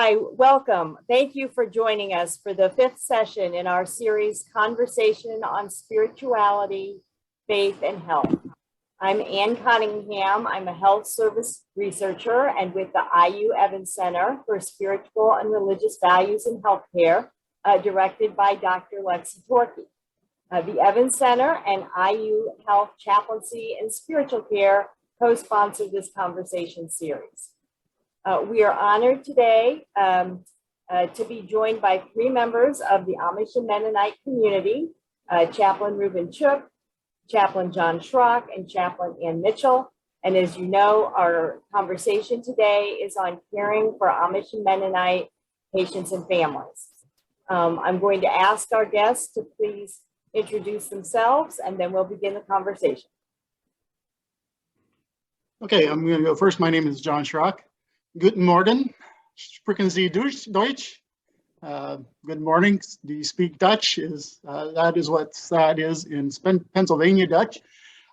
Hi, welcome. Thank you for joining us for the 5th session in our series, Conversation on Spirituality, Faith, and Health. I'm Ann Cunningham. I'm a health service researcher and with the IU Evans Center for Spiritual and Religious Values in Healthcare, directed by Dr. Lexi Torkey. The Evans Center and IU Health Chaplaincy and Spiritual Care co-sponsored this conversation series. We are honored today to be joined by 3 members of the Amish and Mennonite community, Chaplain Reuben Chook, Chaplain John Schrock, and Chaplain Ann Mitchell. And as you know, our conversation today is on caring for Amish and Mennonite patients and families. I'm going to ask our guests to please introduce themselves, and then we'll begin the conversation. Okay, I'm going to go first. My name is John Schrock. Guten Morgen. Sprechen Sie Deutsch? Good morning. Do you speak Dutch? That is what that is in Pennsylvania Dutch.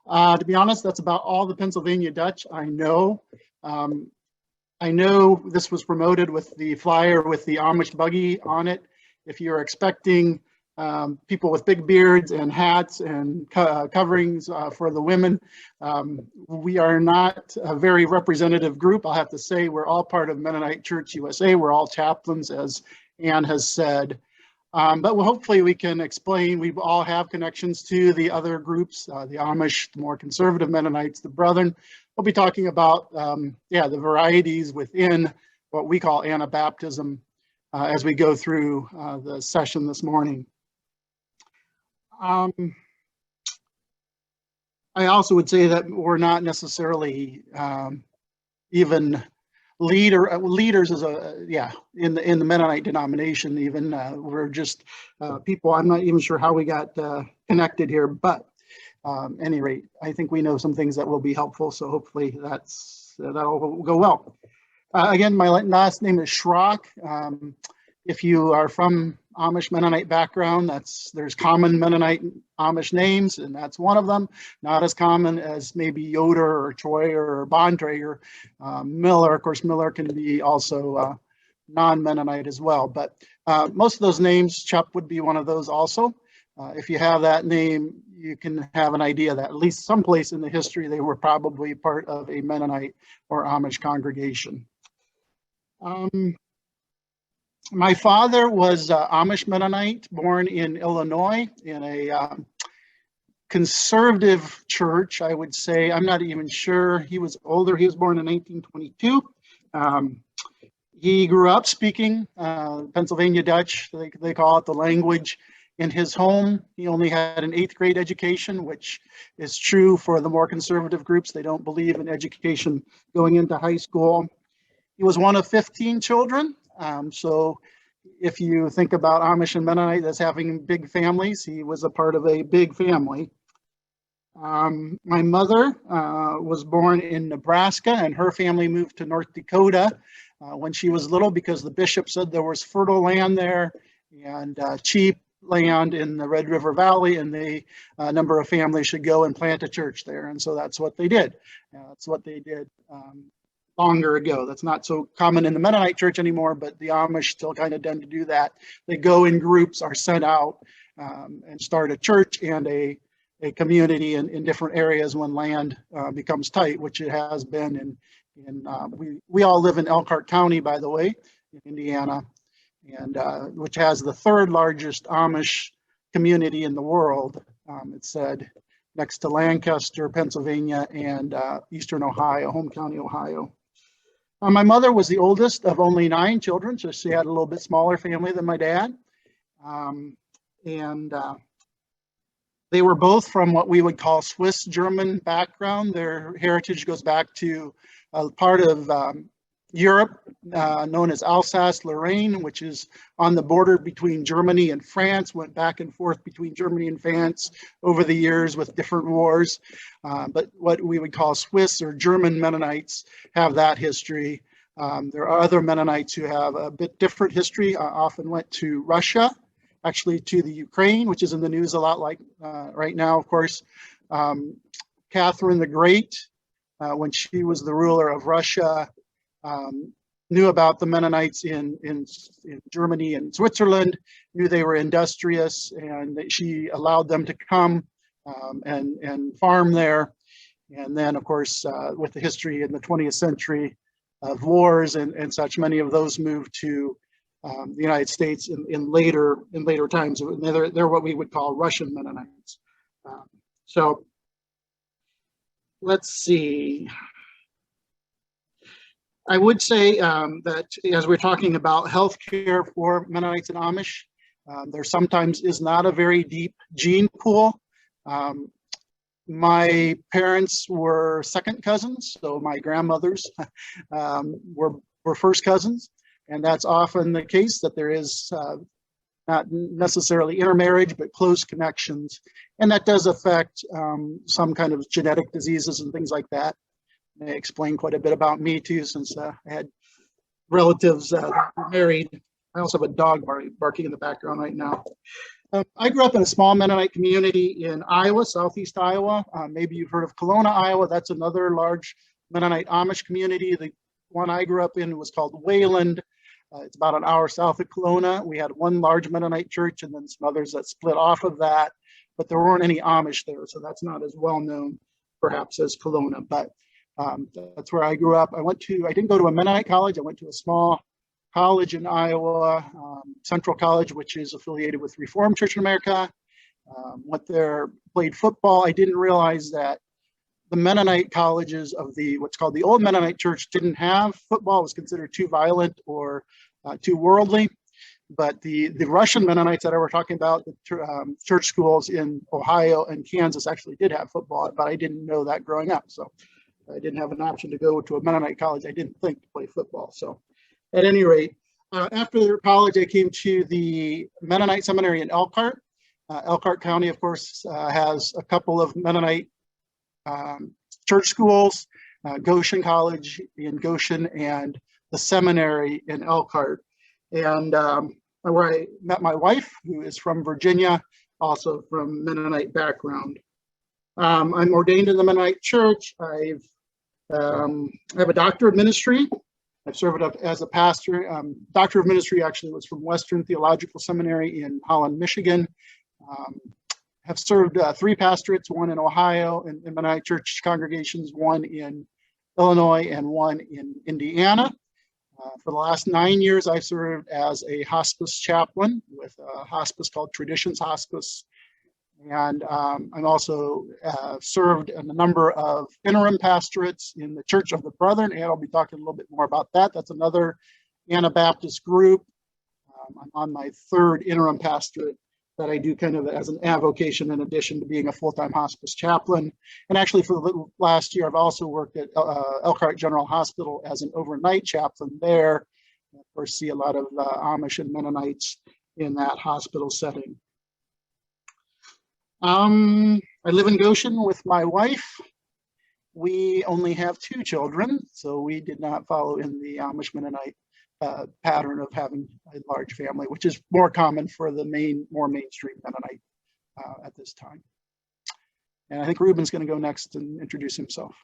To be honest, that's about all the Pennsylvania Dutch I know. I know this was promoted with the flyer with the Amish buggy on it. If you're expecting people with big beards and hats and coverings for the women, we are not a very representative group. I'll have to say we're all part of Mennonite Church USA. We're all chaplains, as Ann has said. But hopefully we can explain. We all have connections to the other groups, the Amish, the more conservative Mennonites, the Brethren. We'll be talking about, the varieties within what we call Anabaptism as we go through the session this morning. I also would say that we're not necessarily even leaders as in the Mennonite denomination. Even we're just people. I'm not even sure how we got connected here, but at any rate, I think we know some things that will be helpful. So hopefully that'll go well. Again, my last name is Schrock. If you are from Amish Mennonite background, there's common Mennonite Amish names, and that's one of them. Not as common as maybe Yoder or Troyer or Bontrager. Miller, of course, Miller can be also non-Mennonite as well. But most of those names, Chup would be one of those also. If you have that name, you can have an idea that at least someplace in the history they were probably part of a Mennonite or Amish congregation. My father was Amish Mennonite, born in Illinois in a conservative church, I would say. I'm not even sure. He was older. He was born in 1922. He grew up speaking Pennsylvania Dutch, they call it the language, in his home. He only had an 8th grade education, which is true for the more conservative groups. They don't believe in education going into high school. He was one of 15 children. So if you think about Amish and Mennonite as having big families, he was a part of a big family. My mother was born in Nebraska, and her family moved to North Dakota when she was little because the bishop said there was fertile land there and cheap land in the Red River Valley, and a number of families should go and plant a church there. And so that's what they did. That's what they did. Longer ago. That's not so common in the Mennonite church anymore, but the Amish still kind of tend to do that. They go in groups, are sent out and start a church and a community in different areas when land becomes tight, which it has been. We all live in Elkhart County, by the way, in Indiana, and which has the 3rd largest Amish community in the world. It's said next to Lancaster, Pennsylvania, and Eastern Ohio, Home County, Ohio. My mother was the oldest of only 9 children, so she had a little bit smaller family than my dad. They were both from what we would call Swiss German background. Their heritage goes back to a part of Europe known as Alsace-Lorraine, which is on the border between Germany and France, went back and forth between Germany and France over the years with different wars. But what we would call Swiss or German Mennonites have that history. There are other Mennonites who have a bit different history, often went to Russia, actually to the Ukraine, which is in the news a lot like right now, of course. Catherine the Great, when she was the ruler of Russia, knew about the Mennonites in Germany and Switzerland, knew they were industrious, and that she allowed them to come and farm there. And then, of course, with the history in the 20th century of wars and such, many of those moved to the United States in later times. They're what we would call Russian Mennonites. So let's see. I would say that as we're talking about healthcare for Mennonites and Amish, there sometimes is not a very deep gene pool. My parents were second cousins, so my grandmothers were first cousins, and that's often the case, that there is not necessarily intermarriage, but close connections, and that does affect some kind of genetic diseases and things like that. May explain quite a bit about me too, since I had relatives married. I also have a dog barking in the background right now. I grew up in a small Mennonite community in Iowa, southeast Iowa. Maybe you've heard of Kelowna, Iowa. That's another large Mennonite Amish community. The one I grew up in was called Wayland. It's about an hour south of Kelowna. We had one large Mennonite church and then some others that split off of that, but there weren't any Amish there, so that's not as well known perhaps as Kelowna. But that's where I grew up. I didn't go to a Mennonite college. I went to a small college in Iowa, Central College, which is affiliated with Reformed Church in America. Went there, played football. I didn't realize that the Mennonite colleges of what's called the Old Mennonite Church didn't have football. It was considered too violent or too worldly. But the Russian Mennonites that I were talking about, the church schools in Ohio and Kansas actually did have football, but I didn't know that growing up. So I didn't have an option to go to a Mennonite college. I didn't think to play football. So at any rate, after college, I came to the Mennonite Seminary in Elkhart. Elkhart County, of course, has a couple of Mennonite church schools, Goshen College in Goshen and the seminary in Elkhart. And where I met my wife, who is from Virginia, also from Mennonite background. I'm ordained in the Mennonite Church. I have a doctor of ministry. I've served up as a pastor. Doctor of ministry actually was from Western Theological Seminary in Holland, Michigan. Have served 3 pastorates, one in Ohio in Mennonite church congregations, one in Illinois, and one in Indiana. For the last 9 years, I served as a hospice chaplain with a hospice called Traditions Hospice. And I'm also served in a number of interim pastorates in the Church of the Brethren, and I'll be talking a little bit more about that. That's another Anabaptist group. I'm on my 3rd interim pastorate that I do kind of as an avocation in addition to being a full-time hospice chaplain. And actually for the last year, I've also worked at Elkhart General Hospital as an overnight chaplain there. And of course, see a lot of Amish and Mennonites in that hospital setting. I live in Goshen with my wife. We only have 2 children, so we did not follow in the Amish Mennonite pattern of having a large family, which is more common for the more mainstream Mennonite at this time. And I think Ruben's going to go next and introduce himself.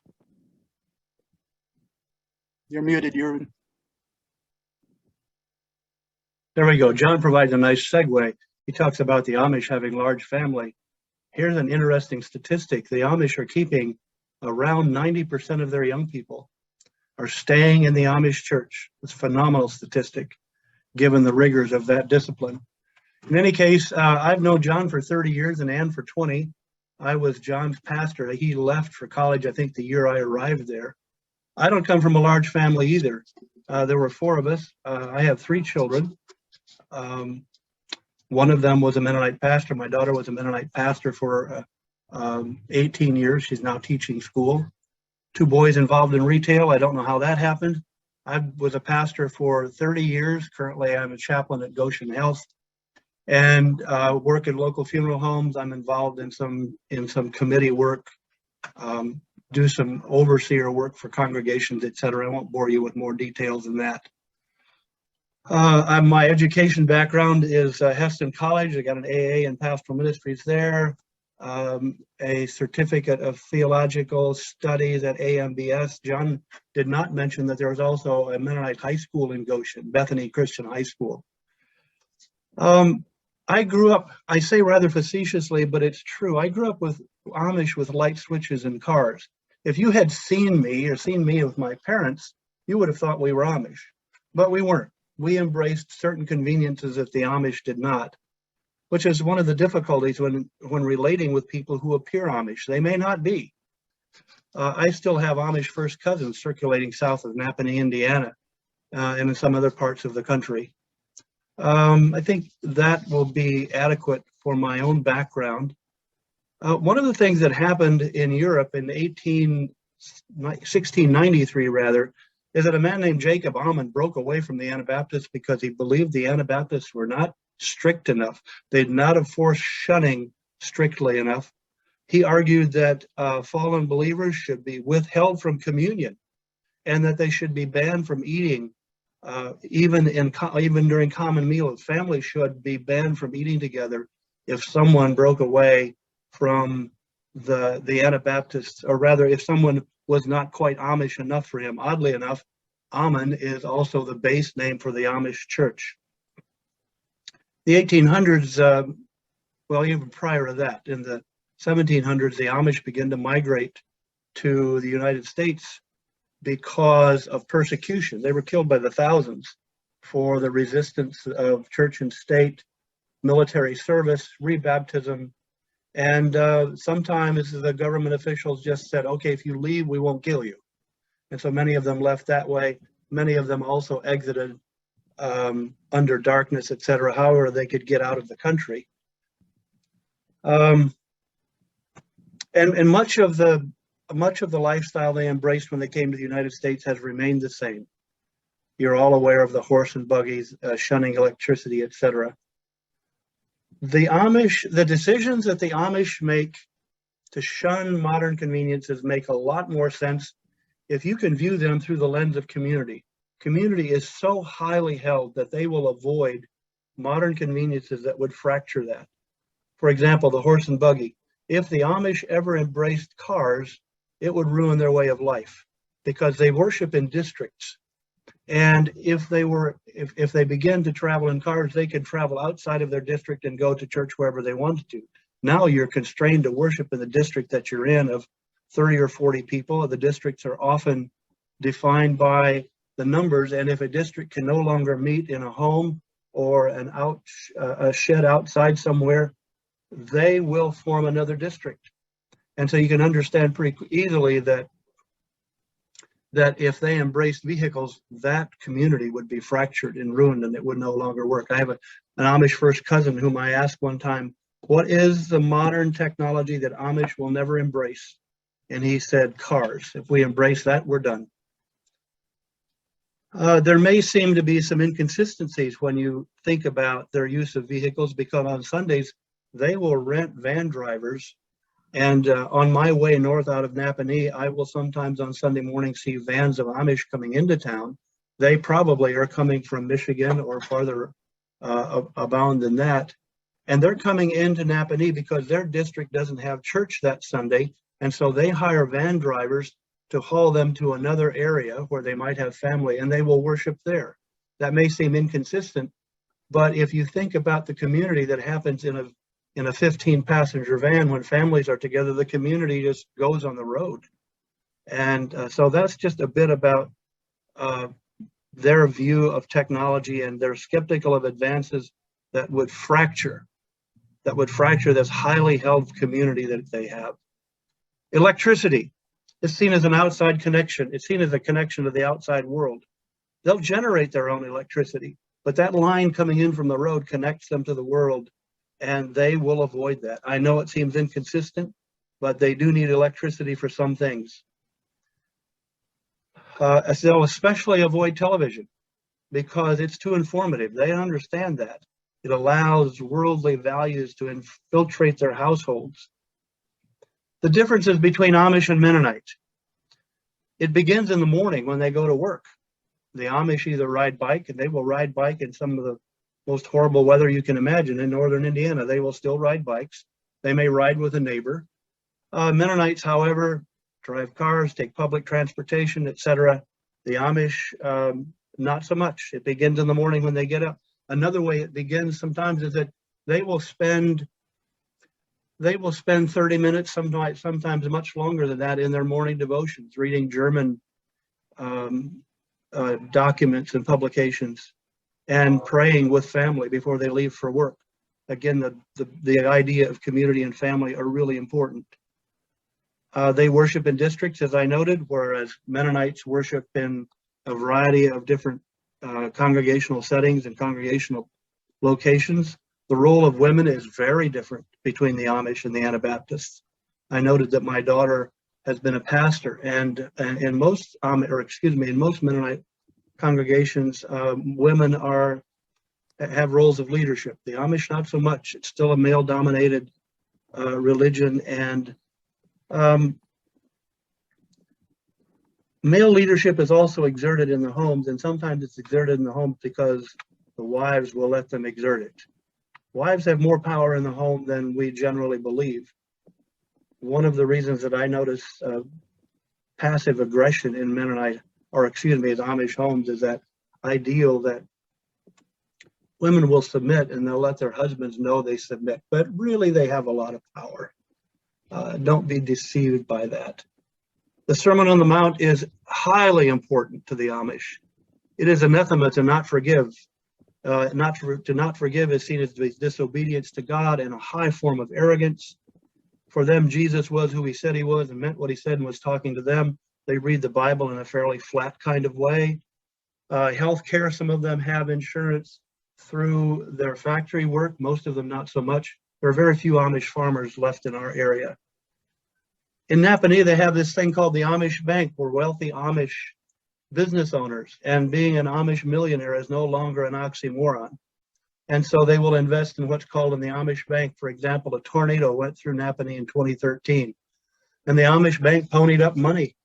You're muted, Ruben. There we go. John provides a nice segue. He talks about the Amish having large family. Here's an interesting statistic. The Amish are keeping around 90% of their young people are staying in the Amish church. It's a phenomenal statistic, given the rigors of that discipline. In any case, I've known John for 30 years and Ann for 20. I was John's pastor. He left for college, I think, the year I arrived there. I don't come from a large family either. There were 4 of us. I have 3 children. One of them was a Mennonite pastor. My daughter was a Mennonite pastor for 18 years. She's now teaching school. 2 boys involved in retail. I don't know how that happened. I was a pastor for 30 years. Currently, I'm a chaplain at Goshen Health and work at local funeral homes. I'm involved in some committee work, do some overseer work for congregations, etc. I won't bore you with more details than that. My education background is Heston College. I got an AA in pastoral ministries there. a certificate of theological studies at AMBS. John did not mention that there was also a Mennonite high school in Goshen, Bethany Christian High School. I grew up, I say rather facetiously, but it's true. I grew up with Amish with light switches in cars. If you had seen me or seen me with my parents, you would have thought we were Amish, but we weren't. We embraced certain conveniences that the Amish did not, which is one of the difficulties when relating with people who appear Amish. They may not be. I still have Amish first cousins circulating south of Napanee, Indiana, and in some other parts of the country. I think that will be adequate for my own background. One of the things that happened in Europe in 1693 rather, is that a man named Jacob Ammon broke away from the Anabaptists because he believed the Anabaptists were not strict enough. They'd not enforced shunning strictly enough. He argued that fallen believers should be withheld from communion and that they should be banned from eating even during common meals. Families should be banned from eating together if someone broke away from the Anabaptists, or rather if someone was not quite Amish enough for him. Oddly enough, Ammon is also the base name for the Amish church. The 1800s, well, even prior to that, in the 1700s, the Amish began to migrate to the United States because of persecution. They were killed by the thousands for the resistance of church and state, military service, rebaptism, and sometimes the government officials just said, okay, if you leave, we won't kill you. And so many of them left that way. Many of them also exited under darkness, etc., however they could get out of the country. And much of the lifestyle they embraced when they came to the United States has remained the same. You're all aware of the horse and buggies, shunning electricity, etc. The decisions that the Amish make to shun modern conveniences make a lot more sense if you can view them through the lens of community. Community is so highly held that they will avoid modern conveniences that would fracture that. For example, the horse and buggy. If the Amish ever embraced cars, it would ruin their way of life because they worship in districts. And if they begin to travel in cars, they can travel outside of their district and go to church wherever they wanted to. Now you're constrained to worship in the district that you're in of 30 or 40 people. The districts are often defined by the numbers, and if a district can no longer meet in a home or a shed outside somewhere, they will form another district. And so you can understand pretty easily that if they embraced vehicles, that community would be fractured and ruined and it would no longer work. I have an Amish first cousin whom I asked one time, what is the modern technology that Amish will never embrace? And he said, cars. If we embrace that, we're done. There may seem to be some inconsistencies when you think about their use of vehicles, because on Sundays, they will rent van drivers. And on my way north out of Napanee, I will sometimes on Sunday morning see vans of Amish coming into town. They probably are coming from Michigan or farther abound than that. And they're coming into Napanee because their district doesn't have church that Sunday. And so they hire van drivers to haul them to another area where they might have family, and they will worship there. That may seem inconsistent, but if you think about the community that happens in a 15-passenger van, when families are together, the community just goes on the road. And so that's just a bit about their view of technology, and they're skeptical of advances that would fracture this highly held community that they have. Electricity is seen as an outside connection. It's seen as a connection to the outside world. They'll generate their own electricity, but that line coming in from the road connects them to the world, and they will avoid that. I know it seems inconsistent, but they do need electricity for some things. They'll especially avoid television because it's too informative. They understand that. It allows worldly values to infiltrate their households. The differences between Amish and Mennonite. It begins in the morning when they go to work. The Amish either ride bike, and they will ride bike in some of the most horrible weather you can imagine in northern Indiana. They will still ride bikes. They may ride with a neighbor. Mennonites, however, drive cars, take public transportation, etc. The Amish, not so much. It begins in the morning when they get up. Another way it begins sometimes is that they will spend 30 minutes, sometimes much longer than that, in their morning devotions, reading German documents and publications, and praying with family before they leave for work. Again, the idea of community and family are really important. They worship in districts, as I noted, whereas Mennonites worship in a variety of different congregational settings and congregational locations. The role of women is very different between the Amish and the Anabaptists. I noted that my daughter has been a pastor, and in most Mennonite congregations, women have roles of leadership. The Amish, not so much. It's still a male-dominated religion, and male leadership is also exerted in the homes, and sometimes it's exerted in the homes because the wives will let them exert it. Wives have more power in the home than we generally believe. One of the reasons that I notice passive aggression in Amish homes is that ideal that women will submit and they'll let their husbands know they submit, but really they have a lot of power. Don't be deceived by that. The Sermon on the Mount is highly important to the Amish. It is anathema to not forgive. To not forgive is seen as disobedience to God and a high form of arrogance. For them, Jesus was who he said he was and meant what he said and was talking to them. They read the Bible in a fairly flat kind of way. Healthcare, some of them have insurance through their factory work, most of them not so much. There are very few Amish farmers left in our area. In Napanee, they have this thing called the Amish Bank, where wealthy Amish business owners, and being an Amish millionaire is no longer an oxymoron. And so they will invest in what's called in the Amish Bank. For example, a tornado went through Napanee in 2013, and the Amish Bank ponied up money.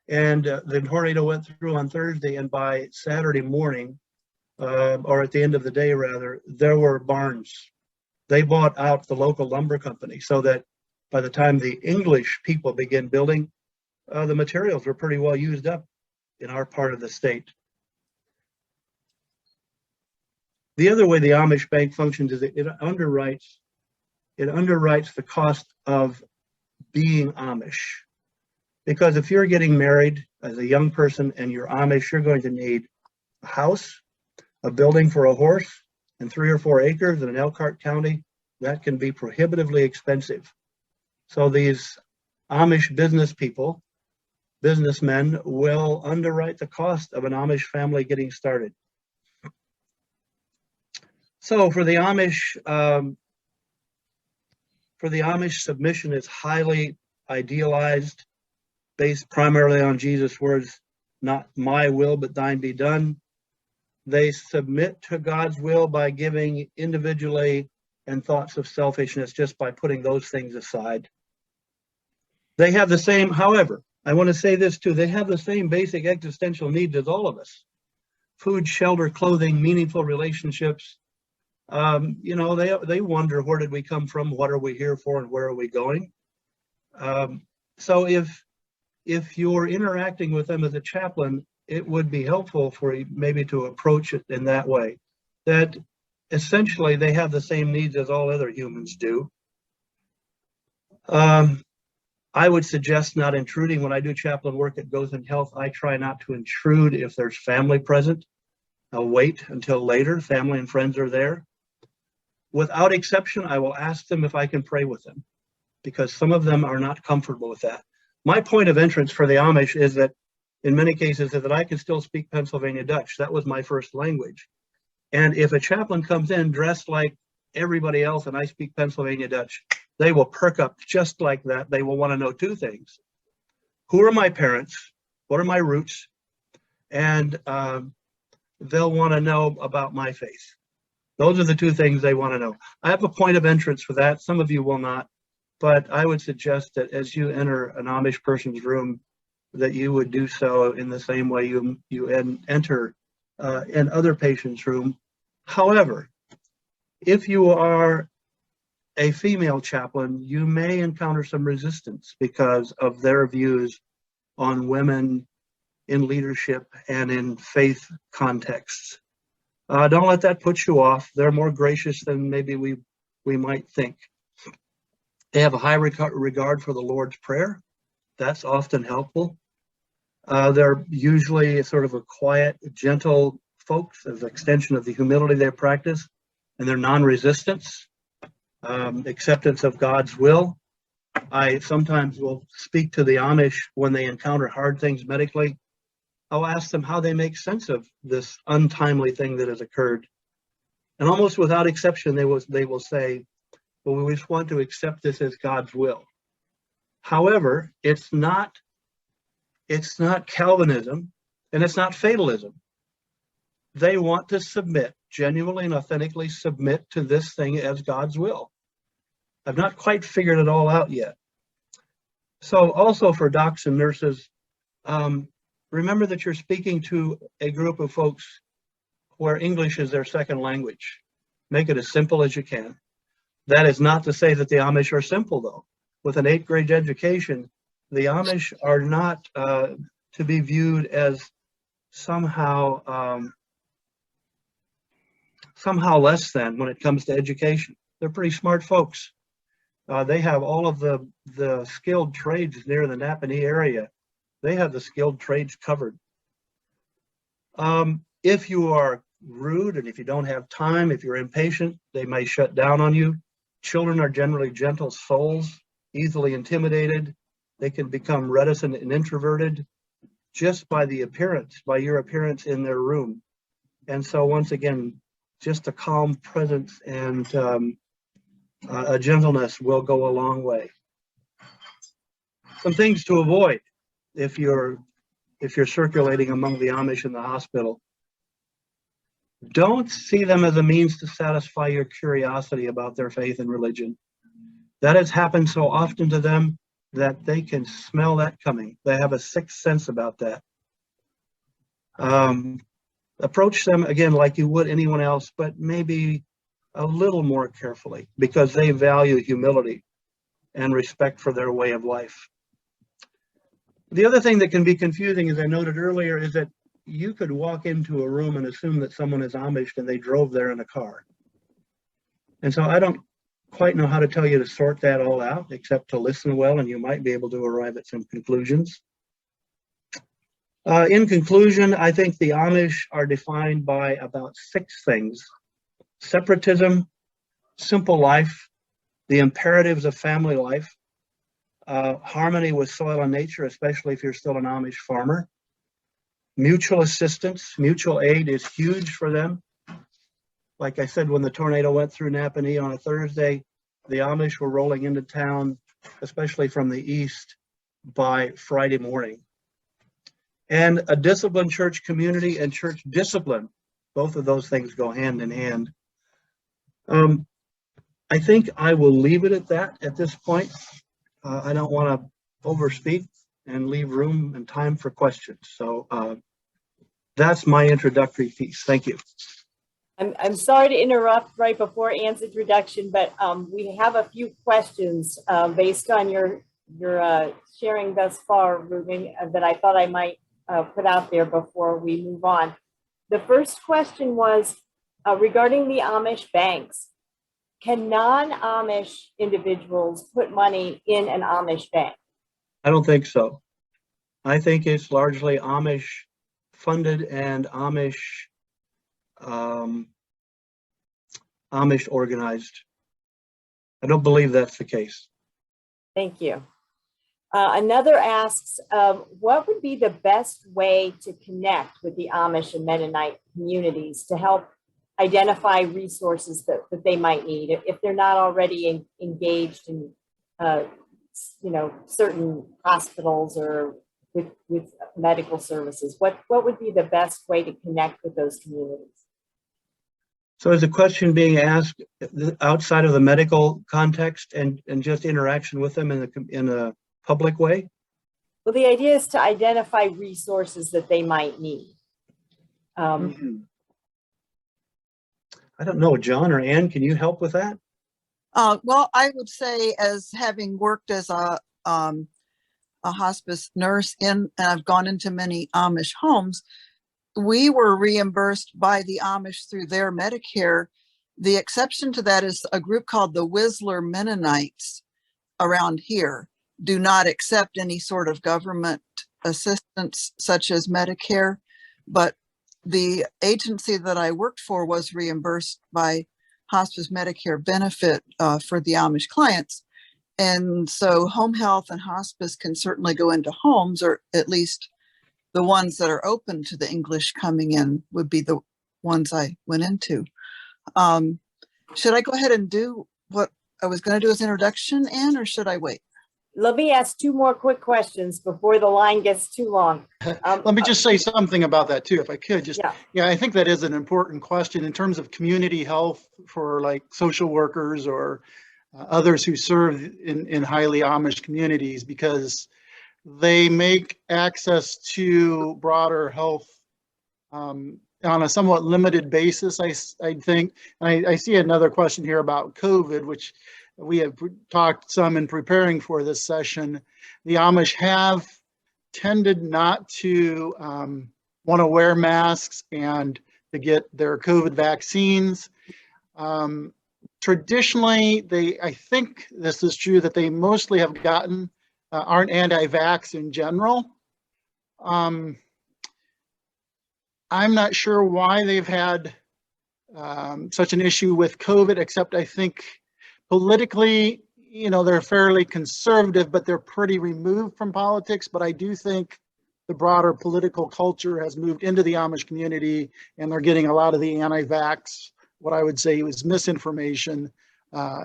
And the tornado went through on Thursday, and by Saturday morning, or at the end of the day rather, there were barns. They bought out the local lumber company so that by the time the English people began building, the materials were pretty well used up in our part of the state. The other way the Amish Bank functions is it underwrites the cost of being Amish. Because if you're getting married as a young person and you're Amish, you're going to need a house, a building for a horse, and 3 or 4 acres in an Elkhart County. That can be prohibitively expensive. So these Amish businessmen will underwrite the cost of an Amish family getting started. So for the Amish, submission is highly idealized, based primarily on Jesus' words, "Not my will, but thine be done." They submit to God's will by giving individually and thoughts of selfishness, just by putting those things aside. They have the same, however, I want to say this too, they have the same basic existential needs as all of us. Food, shelter, clothing, meaningful relationships. They wonder, where did we come from? What are we here for? And where are we going? So if you're interacting with them as a chaplain, it would be helpful for you maybe to approach it in that way, that essentially they have the same needs as all other humans do. I would suggest not intruding. When I do chaplain work at Goes Health, I try not to intrude if there's family present. I'll wait until later, family and friends are there. Without exception, I will ask them if I can pray with them, because some of them are not comfortable with that. My point of entrance for the Amish is that in many cases is that I can still speak Pennsylvania Dutch. That was my first language. And if a chaplain comes in dressed like everybody else and I speak Pennsylvania Dutch, they will perk up just like that. They will want to know 2 things. Who are my parents? What are my roots? And they'll want to know about my faith. Those are the 2 things they want to know. I have a point of entrance for that. Some of you will not. But I would suggest that as you enter an Amish person's room, that you would do so in the same way you enter an other patient's room. However, if you are a female chaplain, you may encounter some resistance because of their views on women in leadership and in faith contexts. Don't let that put you off. They're more gracious than maybe we might think. They have a high regard for the Lord's Prayer. That's often helpful. They're usually sort of a quiet, gentle folks as an extension of the humility they practice, and their non-resistance, acceptance of God's will. I sometimes will speak to the Amish when they encounter hard things medically. I'll ask them how they make sense of this untimely thing that has occurred. And almost without exception, they will say, well, we just want to accept this as God's will. However, it's not Calvinism, and it's not fatalism. They want to submit, genuinely and authentically submit to this thing as God's will. I've not quite figured it all out yet. So also for docs and nurses, remember that you're speaking to a group of folks where English is their second language. Make it as simple as you can. That is not to say that the Amish are simple, though. With an 8th grade education, the Amish are not to be viewed as somehow less than when it comes to education. They're pretty smart folks. They have all of the skilled trades near the Napanee area. They have the skilled trades covered. If you are rude and if you don't have time, if you're impatient, they may shut down on you. Children are generally gentle souls, easily intimidated. They can become reticent and introverted just by the appearance, by your appearance in their room. And so once again, just a calm presence and a gentleness will go a long way. Some things to avoid if you're circulating among the Amish in the hospital. Don't see them as a means to satisfy your curiosity about their faith and religion. That has happened so often to them that they can smell that coming. They have a sixth sense about that. Approach them again like you would anyone else, but maybe a little more carefully because they value humility and respect for their way of life. The other thing that can be confusing, as I noted earlier, is that you could walk into a room and assume that someone is Amish and they drove there in a car. And so I don't quite know how to tell you to sort that all out, except to listen well, and you might be able to arrive at some conclusions. In conclusion, I think the Amish are defined by about 6 things: separatism, simple life, the imperatives of family life, harmony with soil and nature, especially if you're still an Amish farmer, mutual assistance, mutual aid is huge for them. Like I said, when the tornado went through Napanee on a Thursday, the Amish were rolling into town, especially from the east, by Friday morning. And a disciplined church community and church discipline, both of those things go hand in hand. I think I will leave it at that at this point. I don't want to overspeak and leave room and time for questions. So that's my introductory piece. Thank you. I'm sorry to interrupt right before Ann's introduction, but we have a few questions based on your sharing thus far, Ruben, that I thought I might put out there before we move on. The first question was regarding the Amish banks. Can non-Amish individuals put money in an Amish bank? I don't think so. I think it's largely Amish funded and Amish organized. I don't believe that's the case. Thank you. Another asks, what would be the best way to connect with the Amish and Mennonite communities to help identify resources that they might need if they're not already engaged in certain hospitals or with medical services? What would be the best way to connect with those communities? So is the question being asked outside of the medical context and just interaction with them in a public way? Well, the idea is to identify resources that they might need. I don't know, John or Ann, can you help with that? Well, I would say, as having worked as a hospice nurse and I've gone into many Amish homes, we were reimbursed by the Amish through their Medicare. The exception to that is a group called the Whistler Mennonites around here do not accept any sort of government assistance such as Medicare, but the agency that I worked for was reimbursed by hospice Medicare benefit for the Amish clients. And so home health and hospice can certainly go into homes, or at least the ones that are open to the English coming in would be the ones I went into. Should I go ahead and do what I was going to do as introduction, Anne, or should I wait? Let me ask two more quick questions before the line gets too long. Let me just say something about that too, if I could. Yeah. I think that is an important question in terms of community health for like social workers or others who serve in highly Amish communities, because they make access to broader health on a somewhat limited basis, I think. And I see another question here about COVID, which we have talked some in preparing for this session. The Amish have tended not to want to wear masks and to get their COVID vaccines. Traditionally, I think this is true, that they mostly have gotten, aren't anti-vax in general. I'm not sure why they've had such an issue with COVID, except I think politically, they're fairly conservative, but they're pretty removed from politics. But I do think the broader political culture has moved into the Amish community, and they're getting a lot of the anti-vax, what I would say was misinformation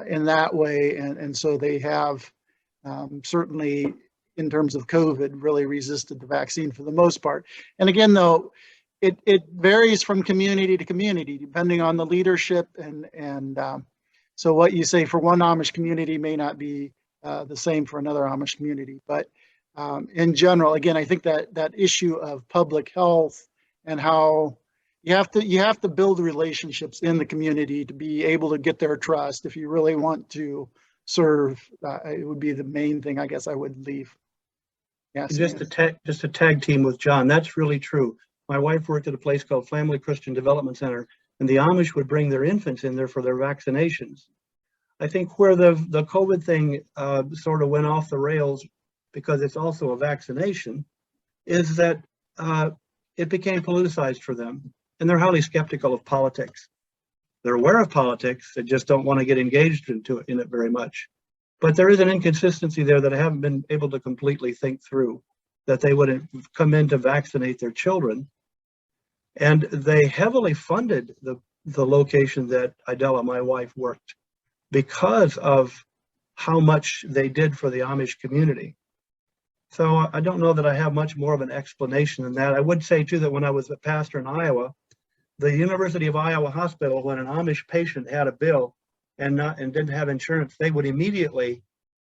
in that way. And so they have certainly, in terms of COVID, really resisted the vaccine for the most part. And again, though, it varies from community to community, depending on the leadership. And so what you say for one Amish community may not be the same for another Amish community. But in general, again, I think that issue of public health and how you have to build relationships in the community to be able to get their trust if you really want to serve. It would be the main thing, I guess, I would leave. Yes. Just a tag team with John. That's really true. My wife worked at a place called Family Christian Development Center, and the Amish would bring their infants in there for their vaccinations. I think where the COVID thing sort of went off the rails, because it's also a vaccination, is that it became politicized for them, and they're highly skeptical of politics. They're aware of politics, they just don't want to get engaged in it very much. But there is an inconsistency there that I haven't been able to completely think through, that they would come in to vaccinate their children. And they heavily funded the location that Idella, my wife, worked, because of how much they did for the Amish community. So I don't know that I have much more of an explanation than that. I would say too that when I was a pastor in Iowa, the University of Iowa Hospital, when an Amish patient had a bill and didn't have insurance, they would immediately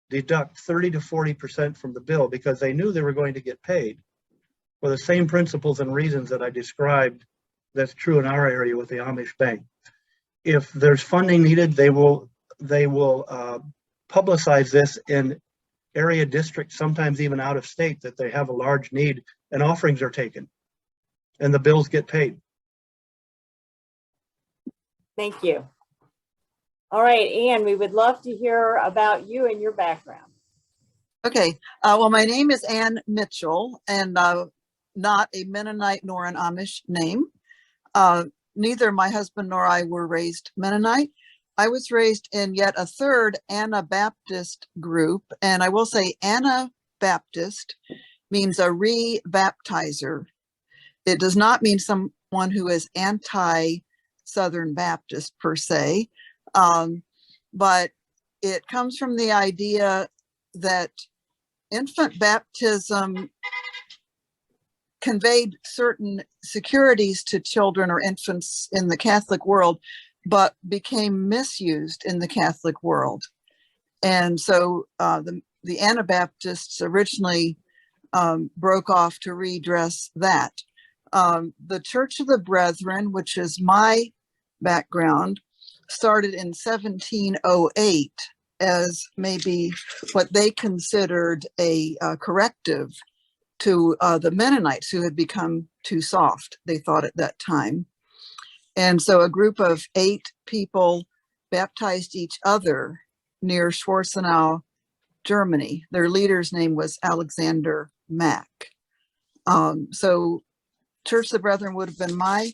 deduct 30 to 40% from the bill, because they knew they were going to get paid for the same principles and reasons that I described. That's true in our area with the Amish Bank. If there's funding needed, they will publicize this in area districts, sometimes even out of state, that they have a large need, and offerings are taken and the bills get paid. Thank you. All right, Anne, we would love to hear about you and your background. Okay, well, my name is Ann Mitchell, and not a Mennonite nor an Amish name. Neither my husband nor I were raised Mennonite. I was raised in yet a third Anabaptist group, and I will say Anabaptist means a re-baptizer. It does not mean someone who is anti-Southern Baptist per se, but it comes from the idea that infant baptism conveyed certain securities to children or infants in the Catholic world, but became misused in the Catholic world. And so the Anabaptists originally broke off to redress that. The Church of the Brethren, which is my background, started in 1708 as maybe what they considered a corrective to the Mennonites who had become too soft, they thought at that time. And so a group of 8 people baptized each other near Schwarzenau, Germany. Their leader's name was Alexander Mack. So Church of the Brethren would have been my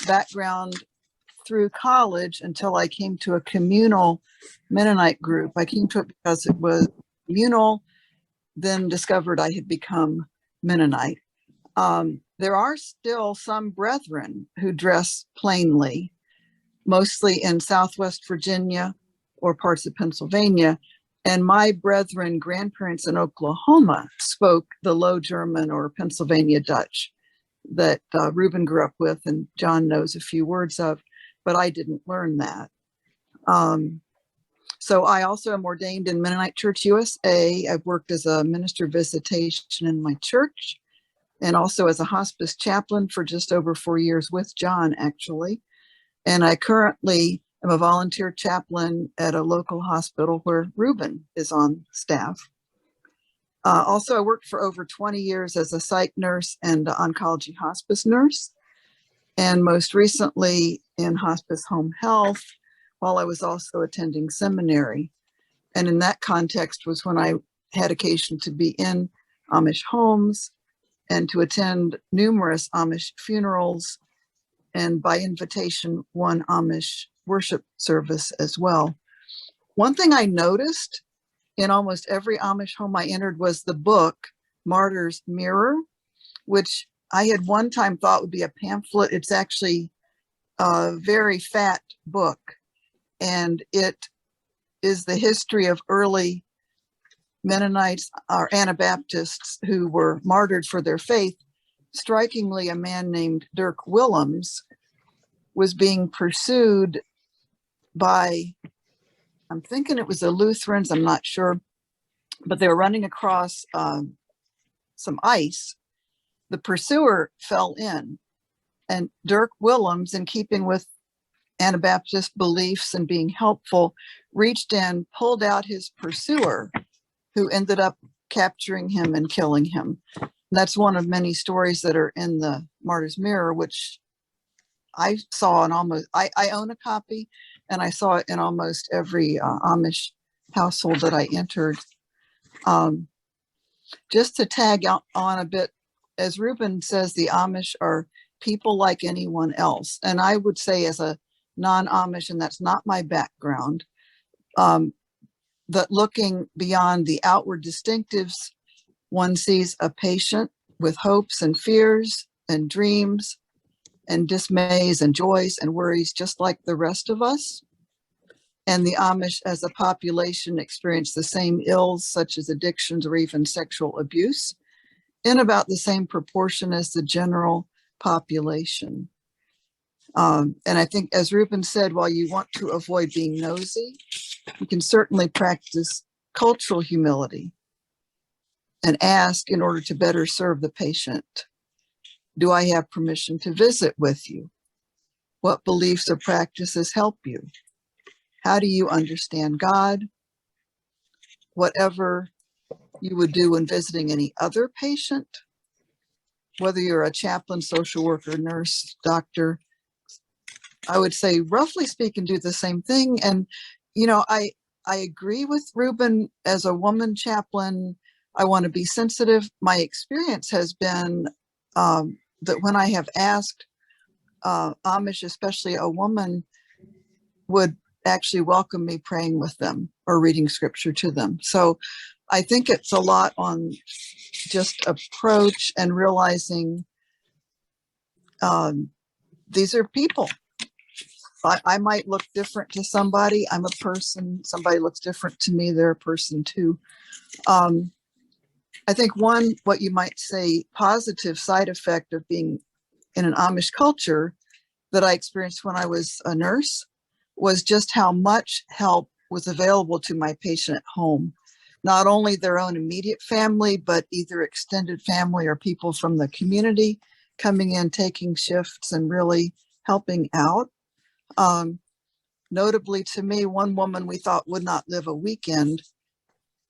background through college until I came to a communal Mennonite group. I came to it because it was communal, then discovered I had become Mennonite. There are still some brethren who dress plainly, mostly in Southwest Virginia or parts of Pennsylvania. And my brethren, grandparents in Oklahoma, spoke the Low German or Pennsylvania Dutch that Reuben grew up with and John knows a few words of, but I didn't learn that. So I also am ordained in Mennonite Church USA. I've worked as a minister of visitation in my church and also as a hospice chaplain for just over 4 years with John, actually. And I currently am a volunteer chaplain at a local hospital where Reuben is on staff. Also, I worked for over 20 years as a psych nurse and oncology hospice nurse, and most recently in hospice home health, while I was also attending seminary. And in that context was when I had occasion to be in Amish homes and to attend numerous Amish funerals, and by invitation, one Amish worship service as well. One thing I noticed in almost every Amish home I entered was the book, Martyr's Mirror, which I had one time thought would be a pamphlet. It's actually a very fat book, and it is the history of early Mennonites or Anabaptists who were martyred for their faith. Strikingly, a man named Dirk Willems was being pursued by, I'm thinking it was the Lutherans, I'm not sure, but they were running across some ice. The pursuer fell in, and Dirk Willems, in keeping with Anabaptist beliefs and being helpful, reached in, pulled out his pursuer, who ended up capturing him and killing him. That's one of many stories that are in the Martyr's Mirror, which I saw in almost, I own a copy, and I saw it in almost every Amish household that I entered. Just to tag on a bit, as Reuben says, the Amish are people like anyone else. And I would say, as a non-Amish, and that's not my background, that looking beyond the outward distinctives, one sees a patient with hopes and fears and dreams and dismays and joys and worries, just like the rest of us. And the Amish as a population experience the same ills, such as addictions or even sexual abuse, in about the same proportion as the general population. And I think, as Reuben said, while you want to avoid being nosy, you can certainly practice cultural humility and ask, in order to better serve the patient, do I have permission to visit with you? What beliefs or practices help you? How do you understand God? Whatever you would do when visiting any other patient, whether you're a chaplain, social worker, nurse, doctor, I would say, roughly speaking, do the same thing. And, you know, I agree with Reuben. As a woman chaplain, I want to be sensitive. My experience has been that when I have asked Amish, especially a woman, would actually welcome me praying with them or reading scripture to them. So I think it's a lot on just approach and realizing these are people. I might look different to somebody. I'm a person. Somebody looks different to me. They're a person too. I think one, what you might say, positive side effect of being in an Amish culture that I experienced when I was a nurse was just how much help was available to my patient at home. Not only their own immediate family, but either extended family or people from the community coming in, taking shifts and really helping out. Notably to me, one woman we thought would not live a weekend,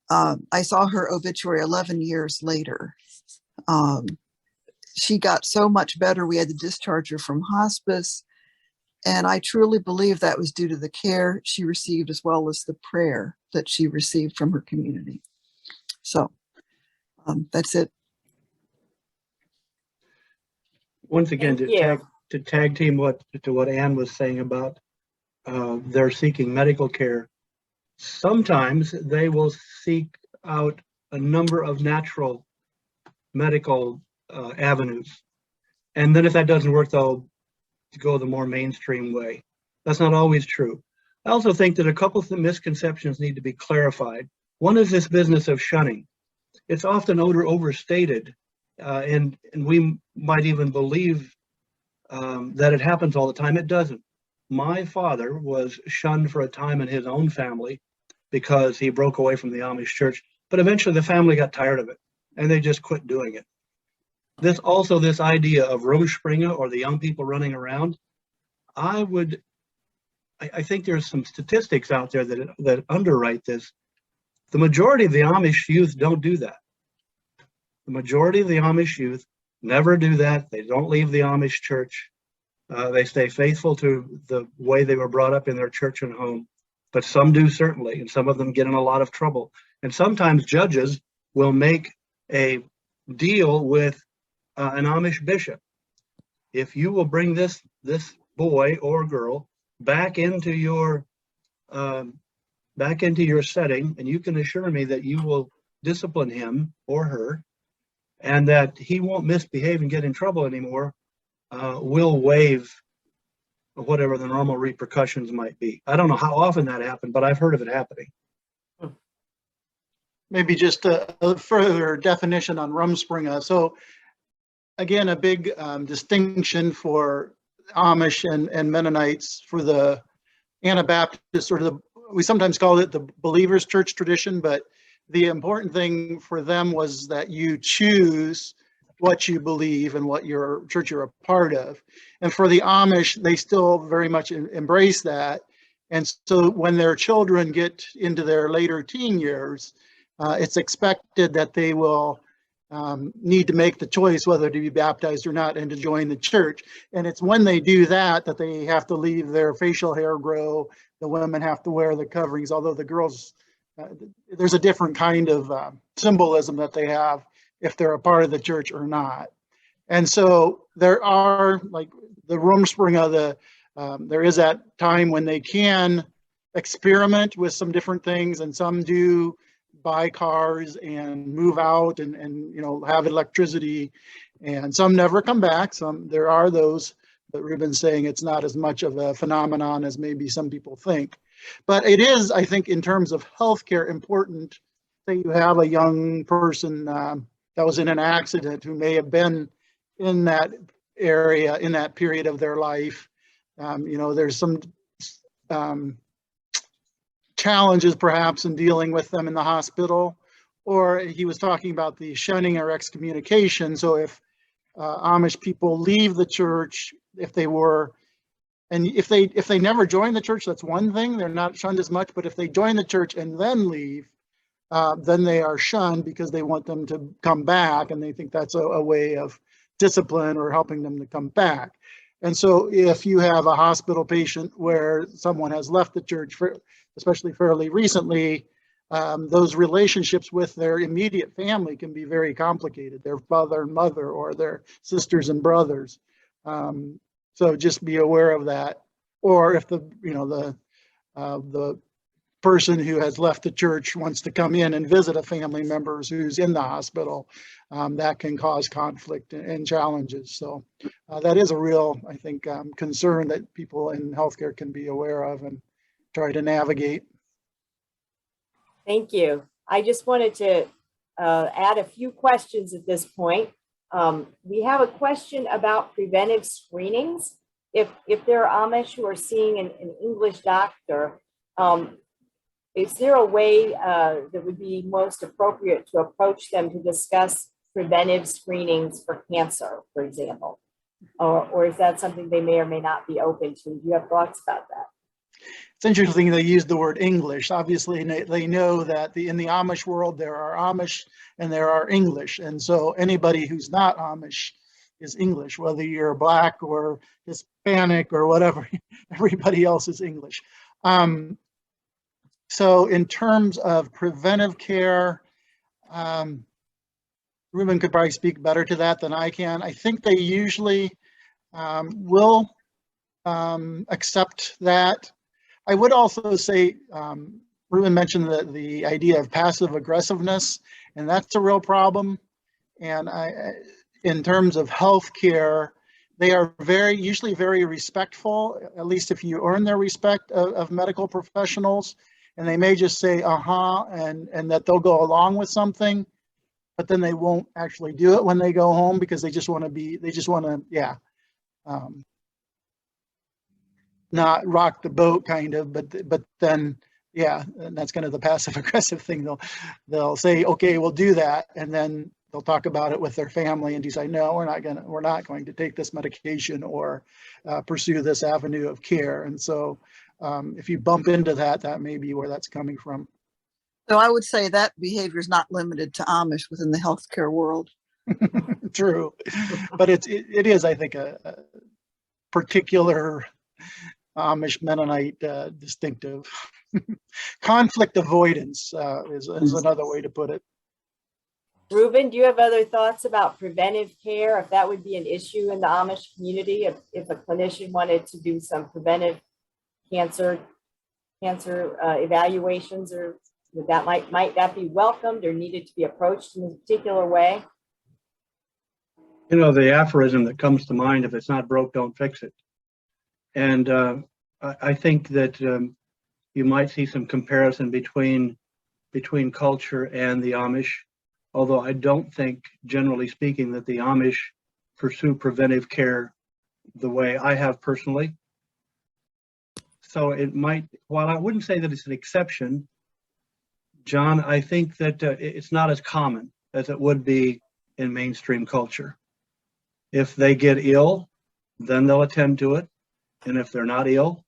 I saw her obituary 11 years later. She got so much better. We had to discharge her from hospice. And I truly believe that was due to the care she received as well as the prayer that she received from her community. So that's it. Once again, Thank you. to tag team what Ann was saying about they're seeking medical care. Sometimes they will seek out a number of natural medical avenues. And then if that doesn't work, they'll go the more mainstream way. That's not always true. I also think that a couple of misconceptions need to be clarified. One is this business of shunning. It's often overstated, and we might even believe that it happens all the time. It doesn't. My father was shunned for a time in his own family because he broke away from the Amish church, but eventually the family got tired of it and they just quit doing it. This idea of Rumspringer or the young people running around, I think there's some statistics out there that underwrite this. The majority of the Amish youth don't do that. The majority of the Amish youth never do that. They don't leave the Amish church. They stay faithful to the way they were brought up in their church and home, but some do certainly, and some of them get in a lot of trouble. And sometimes judges will make a deal with an Amish bishop. If you will bring this boy or girl back into your setting, and you can assure me that you will discipline him or her, and that he won't misbehave and get in trouble anymore, we'll waive whatever the normal repercussions might be. I don't know how often that happened, but I've heard of it happening. Maybe just a further definition on Rumspringer. So again, a big distinction for Amish and Mennonites for the Anabaptist, we sometimes call it the believers church tradition, but the important thing for them was that you choose what you believe and what your church you're a part of. And for the Amish, they still very much embrace that. And so when their children get into their later teen years, it's expected that they will need to make the choice whether to be baptized or not and to join the church. And it's when they do that that they have to leave their facial hair grow. The women have to wear the coverings, although the girls, there's a different kind of symbolism that they have if they're a part of the church or not. And so there are, like the Rumspringer, there is that time when they can experiment with some different things, and some do buy cars and move out and have electricity, and some never come back. There are those, but Ruben's saying it's not as much of a phenomenon as maybe some people think. But it is, I think, in terms of healthcare, important that you have a young person that was in an accident who may have been in that area in that period of their life. There's some challenges perhaps in dealing with them in the hospital, or he was talking about the shunning or excommunication. So if Amish people leave the church, if they never join the church, that's one thing, they're not shunned as much. But if they join the church and then leave, then they are shunned because they want them to come back, and they think that's a way of discipline or helping them to come back. And so if you have a hospital patient where someone has left the church, especially fairly recently, those relationships with their immediate family can be very complicated, their father and mother or their sisters and brothers. So just be aware of that. Or if the person who has left the church wants to come in and visit a family member who's in the hospital, that can cause conflict and challenges. So that is a real, I think, concern that people in healthcare can be aware of and try to navigate. Thank you. I just wanted to add a few questions at this point. We have a question about preventive screenings. If there are Amish who are seeing an English doctor, is there a way that would be most appropriate to approach them to discuss preventive screenings for cancer, for example? Or is that something they may or may not be open to? Do you have thoughts about that? it's interesting they use the word English. Obviously, they know that in the Amish world, there are Amish and there are English. And so anybody who's not Amish is English, whether you're Black or Hispanic or whatever, everybody else is English. So in terms of preventive care, Ruben could probably speak better to that than I can. I think they usually will accept that. I would also say, Ruben mentioned the idea of passive aggressiveness, and that's a real problem. And in terms of healthcare, they are usually very respectful, at least if you earn their respect of medical professionals. And they may just say, and that they'll go along with something, but then they won't actually do it when they go home because they just want to, not rock the boat kind of, but then, and that's kind of the passive aggressive thing. They'll say, okay, we'll do that. And then they'll talk about it with their family and decide, no, we're not going to take this medication or pursue this avenue of care. And so if you bump into that, that may be where that's coming from. So I would say that behavior is not limited to Amish within the healthcare world. True, but it is, I think, a particular Amish Mennonite distinctive. Conflict avoidance is another way to put it. Ruben, do you have other thoughts about preventive care? If that would be an issue in the Amish community, if a clinician wanted to do some preventive cancer evaluations, or that might that be welcomed or needed to be approached in a particular way? You know, the aphorism that comes to mind, if it's not broke, don't fix it. And I think that you might see some comparison between culture and the Amish, although I don't think, generally speaking, that the Amish pursue preventive care the way I have personally. So it might, while I wouldn't say that it's an exception, John, I think that it's not as common as it would be in mainstream culture. If they get ill, then they'll attend to it. And if they're not ill,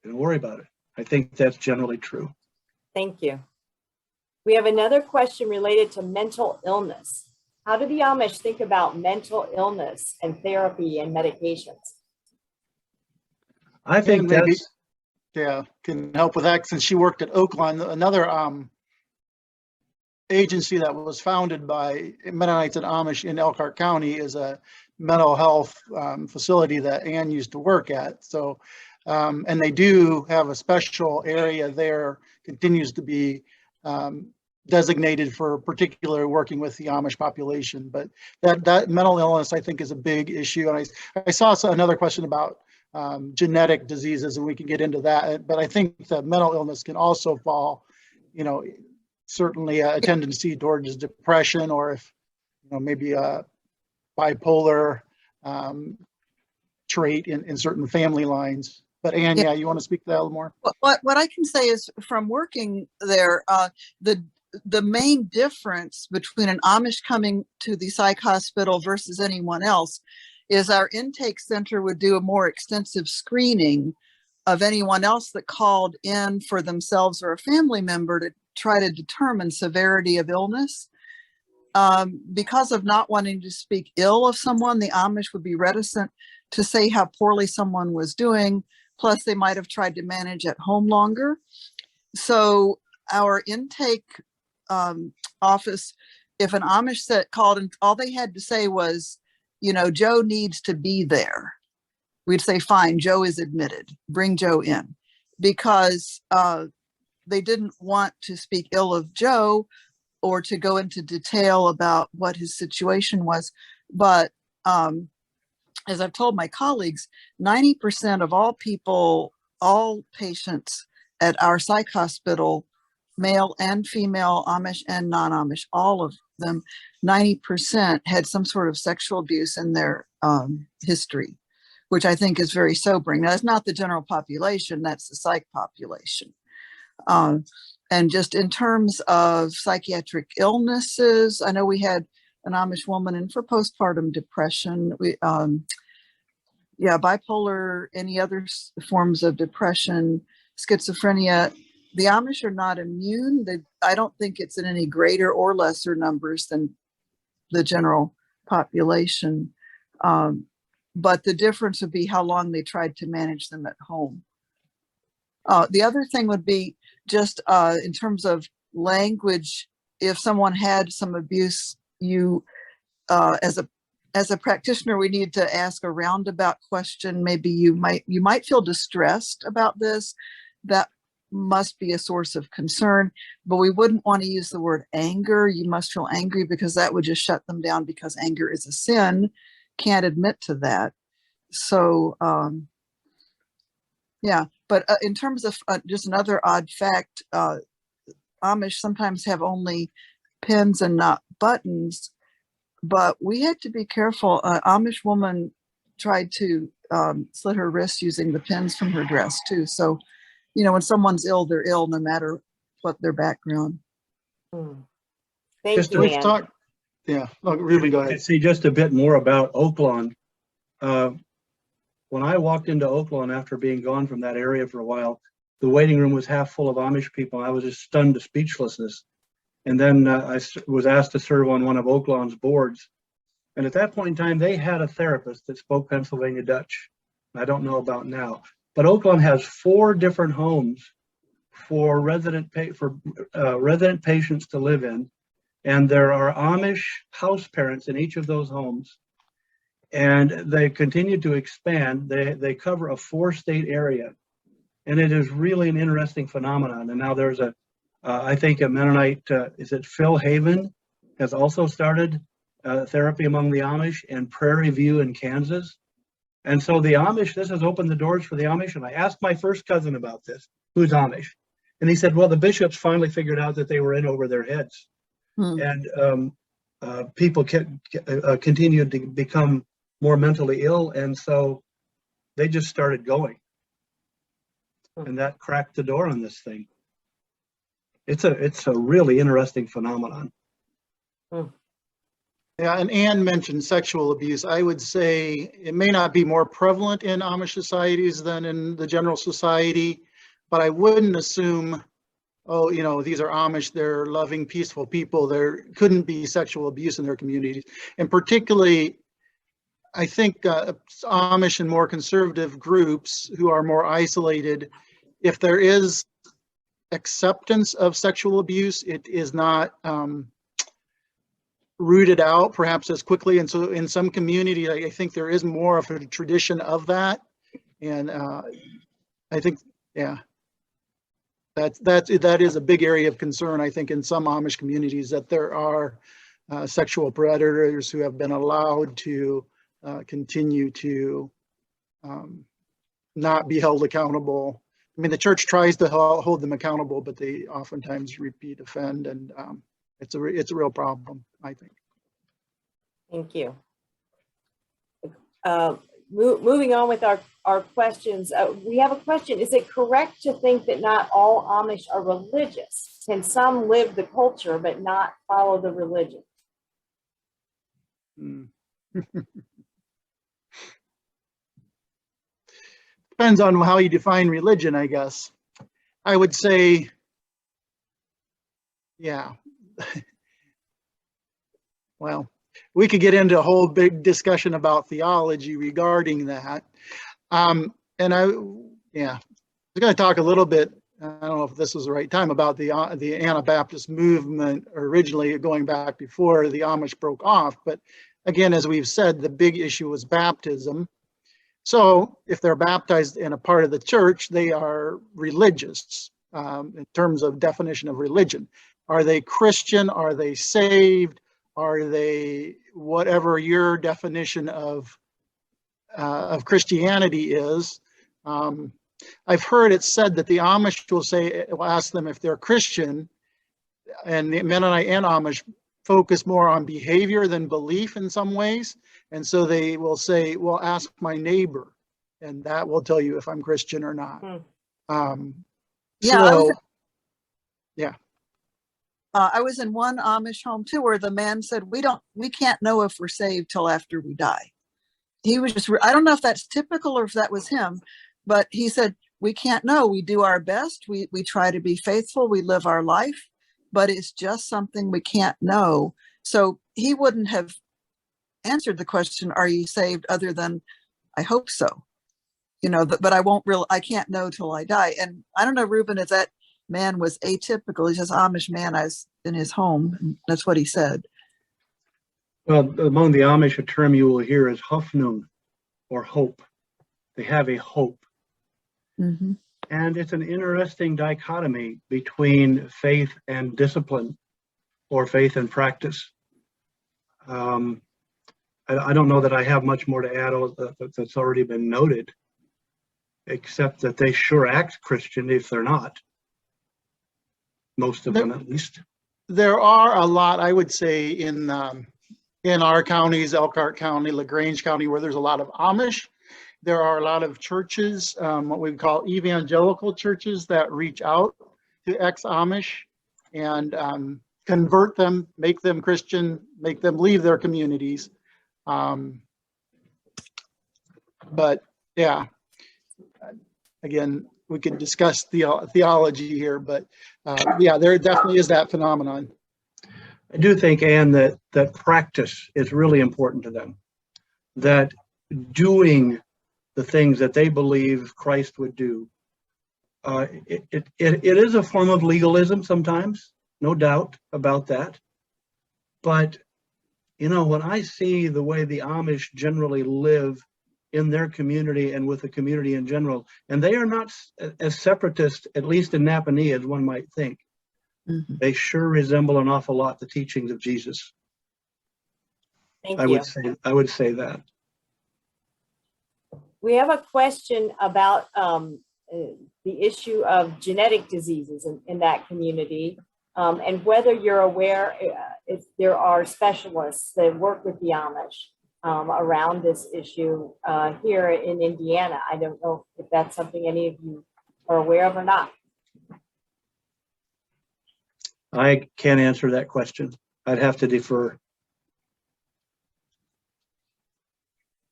don't worry about it. I think that's generally true. Thank you. We have another question related to mental illness. How do the Amish think about mental illness and therapy and medications? I think that's, can help with that, since she worked at Oakland, another agency that was founded by Mennonites and Amish in Elkhart County is a mental health facility that Ann used to work at. So, and they do have a special area there, continues to be designated for particular working with the Amish population. But that mental illness, I think, is a big issue. And I saw another question about genetic diseases, and we can get into that. But I think that mental illness can also fall, certainly a tendency towards depression, or if, maybe a bipolar trait in certain family lines. But Ann, you want to speak to that a little more? What I can say is, from working there, the main difference between an Amish coming to the psych hospital versus anyone else is our intake center would do a more extensive screening of anyone else that called in for themselves or a family member to try to determine severity of illness. Because of not wanting to speak ill of someone, the Amish would be reticent to say how poorly someone was doing. Plus, they might have tried to manage at home longer. So our intake office, if an Amish called and all they had to say was, Joe needs to be there, we'd say, fine, Joe is admitted, bring Joe in, because they didn't want to speak ill of Joe or to go into detail about what his situation was. But as I've told my colleagues, 90% of all patients at our psych hospital, male and female, Amish and non-Amish, all of them, 90% had some sort of sexual abuse in their history, which I think is very sobering. Now, that's not the general population, that's the psych population. And just in terms of psychiatric illnesses, I know we had an Amish woman in for postpartum depression. yeah, bipolar, any other forms of depression, schizophrenia. The Amish are not immune. I don't think it's in any greater or lesser numbers than the general population. But the difference would be how long they tried to manage them at home. The other thing would be just in terms of language, if someone had some abuse, you as a practitioner, we need to ask a roundabout question. Maybe you might feel distressed about this. That must be a source of concern, but we wouldn't want to use the word anger. You must feel angry, because that would just shut them down, because anger is a sin. Can't admit to that. So, yeah, but in terms of just another odd fact, Amish sometimes have only pins and not buttons, but we had to be careful. Amish woman tried to slit her wrist using the pins from her dress too. So, you know, when someone's ill, they're ill no matter what their background. Thank Just you, Let's Ann. talk. Yeah, really go ahead. See just a bit more about Oakland. When I walked into Oakland after being gone from that area for a while, the waiting room was half full of Amish people. I was just stunned to speechlessness. And then I was asked to serve on one of Oakland's boards. And at that point in time, they had a therapist that spoke Pennsylvania Dutch. I don't know about now, but Oakland has 4 different homes for resident patients to live in. And there are Amish house parents in each of those homes. And they continue to expand. They cover a 4-state area. And it is really an interesting phenomenon. And now there's I think a Mennonite, is it Phil Haven, has also started therapy among the Amish, and Prairie View in Kansas. And so the Amish, this has opened the doors for the Amish. And I asked my first cousin about this, who's Amish. And he said, well, the bishops finally figured out that they were in over their heads. And people continued to become more mentally ill. And so they just started going. And that cracked the door on this thing. It's a really interesting phenomenon. Yeah, and Ann mentioned sexual abuse. I would say it may not be more prevalent in Amish societies than in the general society, but I wouldn't assume, oh, you know, these are Amish, they're loving, peaceful people. There couldn't be sexual abuse in their communities. And particularly, I think Amish and more conservative groups who are more isolated, if there is acceptance of sexual abuse, it is not rooted out perhaps as quickly. And so in some communities, I think there is more of a tradition of that. And I think, yeah, that is a big area of concern, I think, in some Amish communities, that there are sexual predators who have been allowed to continue to not be held accountable. I mean, the church tries to hold them accountable, but they oftentimes repeat offend, and it's a real problem, I think. Thank you. Moving on with our questions, we have a question. Is it correct to think that not all Amish are religious? Can some live the culture but not follow the religion? Depends on how you define religion, I guess. I would say, yeah. Well, we could get into a whole big discussion about theology regarding that. And I was going to talk a little bit, I don't know if this was the right time, about the Anabaptist movement originally, going back before the Amish broke off. But again, as we've said, the big issue was baptism. So if they're baptized in a part of the church, they are religious in terms of definition of religion. Are they Christian? Are they saved? Are they whatever your definition of Christianity is? I've heard it said that the Amish will ask them if they're Christian, and the Mennonite and Amish focus more on behavior than belief in some ways. And so they will say, well, ask my neighbor, and that will tell you if I'm Christian or not. I was in one Amish home too, where the man said, we can't know if we're saved till after we die. he was just, I don't know if that's typical or if that was him, but he said, we can't know. We do our best. We try to be faithful. We live our life, but it's just something we can't know. So he wouldn't have answered the question, are you saved, other than, I hope so. You know, but I can't know till I die. And I don't know, Reuben, if that man was atypical. He's just Amish man as in his home. And that's what he said. Well, among the Amish, a term you will hear is Hoffnung, or hope. They have a hope. Mm-hmm. And it's an interesting dichotomy between faith and discipline, or faith and practice. I don't know that I have much more to add that's already been noted, except that they sure act Christian if they're not. Most of them, at least. There are a lot, I would say, in our counties, Elkhart County, LaGrange County, where there's a lot of Amish. There are a lot of churches, what we call evangelical churches, that reach out to ex-Amish and convert them, make them Christian, make them leave their communities. But yeah, again, we could discuss theology here, but yeah, there definitely is that phenomenon. I do think, Anne, that practice is really important to them. That doing the things that they believe Christ would do, it is a form of legalism sometimes, no doubt about that. But, you know, when I see the way the Amish generally live in their community and with the community in general, and they are not as separatist, at least in Napanee, as one might think. Mm-hmm. They sure resemble an awful lot the teachings of Jesus. Thank you. I would say that. We have a question about the issue of genetic diseases in that community, and whether you're aware if there are specialists that work with the Amish around this issue here in Indiana. I don't know if that's something any of you are aware of or not. I can't answer that question. I'd have to defer.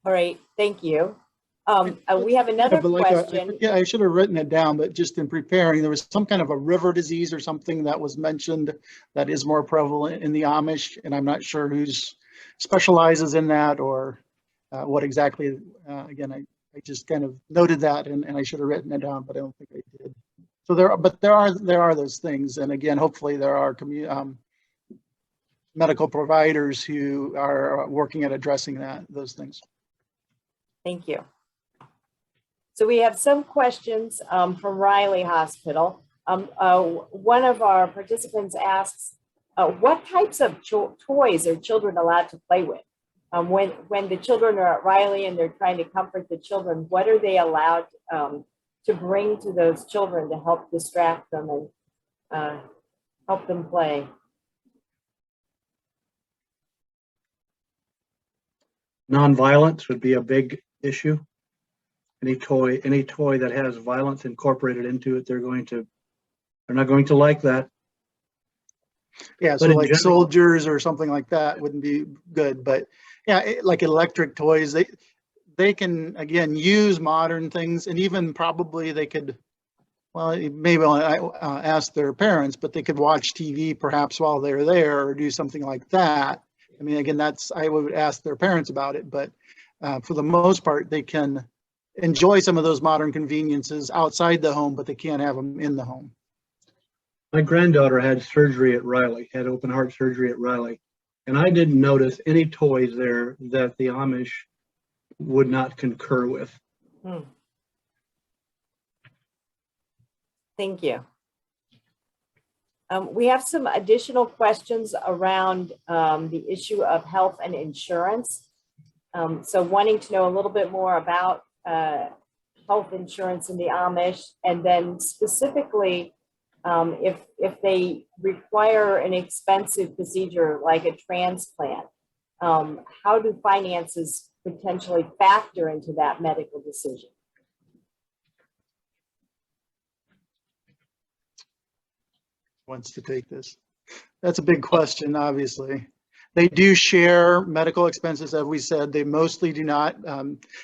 All right, thank you. We have another question. Yeah, I should have written it down, but just in preparing, there was some kind of a river disease or something that was mentioned that is more prevalent in the Amish, and I'm not sure who's specializes in that or what exactly. Again, I just kind of noted that, and I should have written it down, but I don't think I did. So there are those things, and again, hopefully there are medical providers who are working at addressing those things. Thank you. So we have some questions from Riley Hospital. One of our participants asks, what types of toys are children allowed to play with? When the children are at Riley and they're trying to comfort the children, what are they allowed to bring to those children to help distract them and help them play? Nonviolence would be a big issue. Any toy that has violence incorporated into it, they're not going to like that. Yeah, so like soldiers or something like that wouldn't be good. But yeah, like electric toys, they can, again, use modern things, and even probably they could, well, maybe ask their parents, but they could watch TV perhaps while they're there or do something like that. I mean, again, I would ask their parents about it, but for the most part, they can enjoy some of those modern conveniences outside the home, but they can't have them in the home. My granddaughter had surgery at Riley, had open heart surgery at Riley, and I didn't notice any toys there that the Amish would not concur with. Thank you. We have some additional questions around the issue of health and insurance. So wanting to know a little bit more about health insurance in the Amish, and then specifically if they require an expensive procedure like a transplant, how do finances potentially factor into that medical decision? Wants to take this? That's a big question, obviously. They do share medical expenses, as we said. They mostly do not.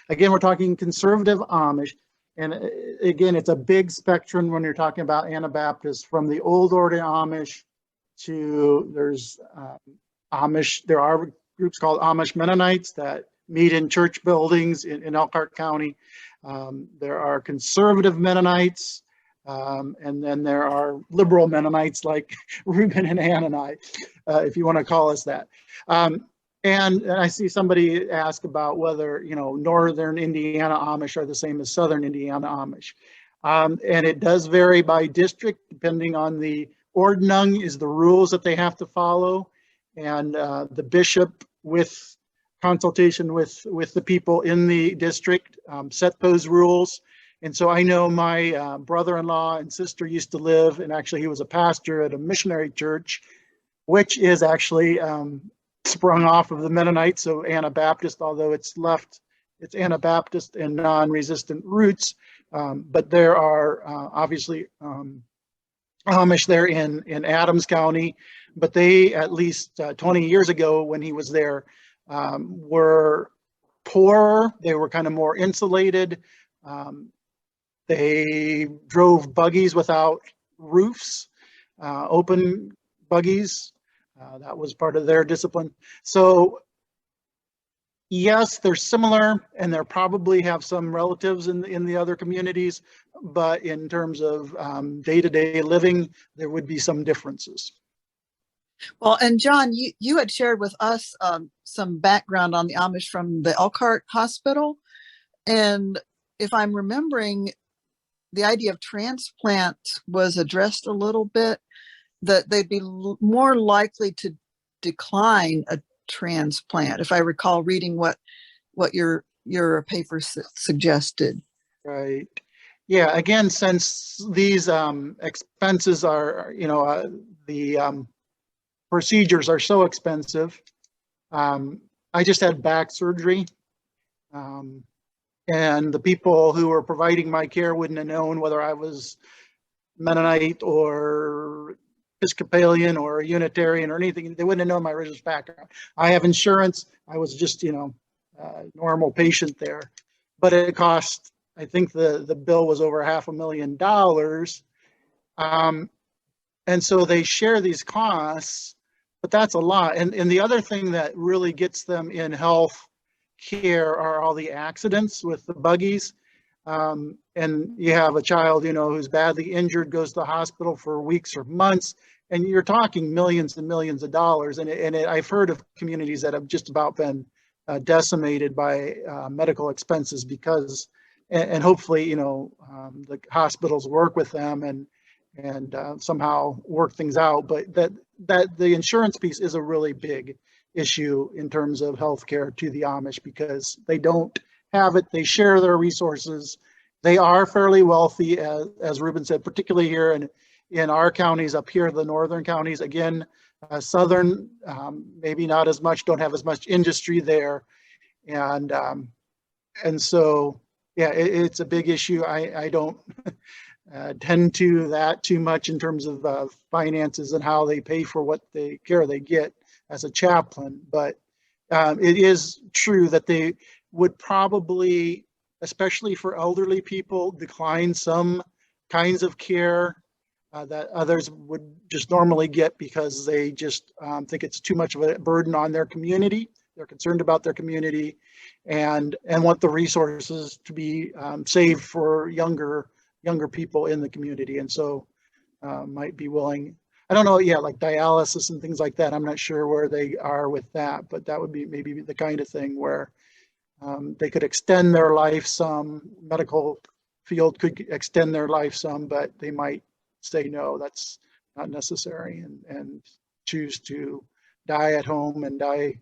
Again, we're talking conservative Amish. And again, it's a big spectrum when you're talking about Anabaptists, from the old order Amish to there's Amish. There are groups called Amish Mennonites that meet in church buildings in Elkhart County. There are conservative Mennonites. And then there are liberal Mennonites like Reuben and Ann and I, if you want to call us that. And I see somebody ask about whether, northern Indiana Amish are the same as southern Indiana Amish. And it does vary by district, depending on the ordnung is the rules that they have to follow. And the bishop, with consultation with the people in the district, set those rules. And so I know my brother-in-law and sister used to live, and actually he was a pastor at a missionary church, which is actually sprung off of the Mennonites, so Anabaptist, although it's Anabaptist and non-resistant roots. But there are obviously Amish there in Adams County, but they, at least 20 years ago when he was there, were poorer. They were kind of more insulated. They drove buggies without roofs, open buggies. That was part of their discipline. So yes, they're similar, and they probably have some relatives in the other communities, but in terms of day-to-day living, there would be some differences. Well, and John, you had shared with us some background on the Amish from the Elkhart Hospital. And if I'm remembering, the idea of transplant was addressed a little bit, that they'd be more likely to decline a transplant, if I recall reading what your paper suggested. Right. Yeah. Again, since these expenses are, the procedures are so expensive. I just had back surgery. And the people who were providing my care wouldn't have known whether I was Mennonite or Episcopalian or Unitarian or anything. They wouldn't have known my religious background. I have insurance. I was just, a normal patient there. But it cost, I think the bill was over $500,000. And so they share these costs, but that's a lot. And the other thing that really gets them in health care are all the accidents with the buggies. And you have a child, who's badly injured, goes to the hospital for weeks or months, and you're talking millions and millions of dollars. And I've heard of communities that have just about been decimated by medical expenses because, and hopefully, the hospitals work with them and somehow work things out. But that the insurance piece is a really big issue in terms of healthcare to the Amish, because they don't have it. They share their resources. They are fairly wealthy, as Reuben said, particularly here in our counties up here, the northern counties. Again, southern, maybe not as much, don't have as much industry there. And so, yeah, it's a big issue. I don't tend to that too much in terms of finances and how they pay for what care they get as a chaplain, but it is true that they would probably, especially for elderly people, decline some kinds of care that others would just normally get because they just think it's too much of a burden on their community. They're concerned about their community and want the resources to be saved for younger people in the community, and so might be willing. I don't know, like dialysis and things like that. I'm not sure where they are with that, but that would be maybe the kind of thing where they could extend their life some, medical field could extend their life some, but they might say, no, that's not necessary, and choose to die at home and die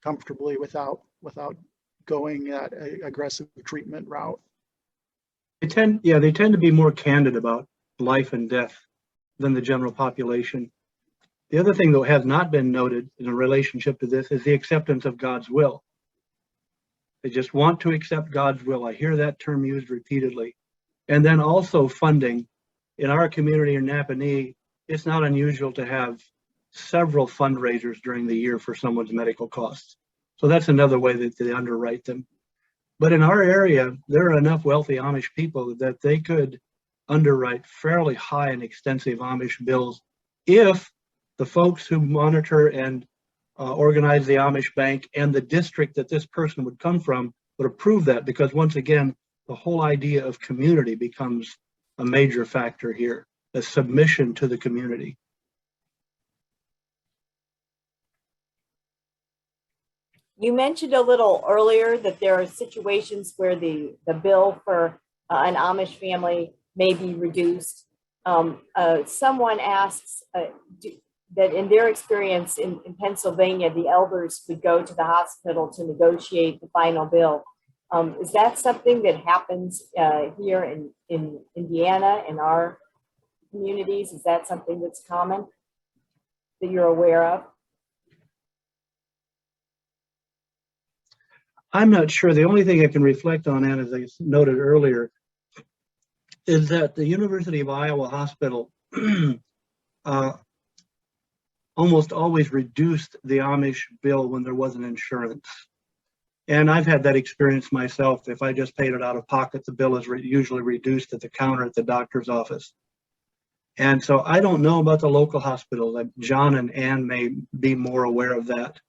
comfortably without going that aggressive treatment route. They tend to be more candid about life and death than the general population. The other thing that has not been noted in a relationship to this is the acceptance of God's will. They just want to accept God's will. I hear that term used repeatedly. And then also funding. In our community in Napanee, it's not unusual to have several fundraisers during the year for someone's medical costs. So that's another way that they underwrite them. But in our area, there are enough wealthy Amish people that they could underwrite fairly high and extensive Amish bills if the folks who monitor and organize the Amish bank and the district that this person would come from would approve that, because once again, the whole idea of community becomes a major factor here, a submission to the community. You mentioned a little earlier that there are situations where the bill for an Amish family may be reduced. Someone asks that in their experience in Pennsylvania, the elders would go to the hospital to negotiate the final bill. Is that something that happens here in Indiana, in our communities? Is that something that's common that you're aware of? I'm not sure. The only thing I can reflect on, and as I noted earlier, is that the University of Iowa Hospital almost always reduced the Amish bill when there wasn't insurance. And I've had that experience myself. If I just paid it out of pocket, the bill is usually reduced at the counter at the doctor's office. And so I don't know about the local hospitals. John and Ann may be more aware of that.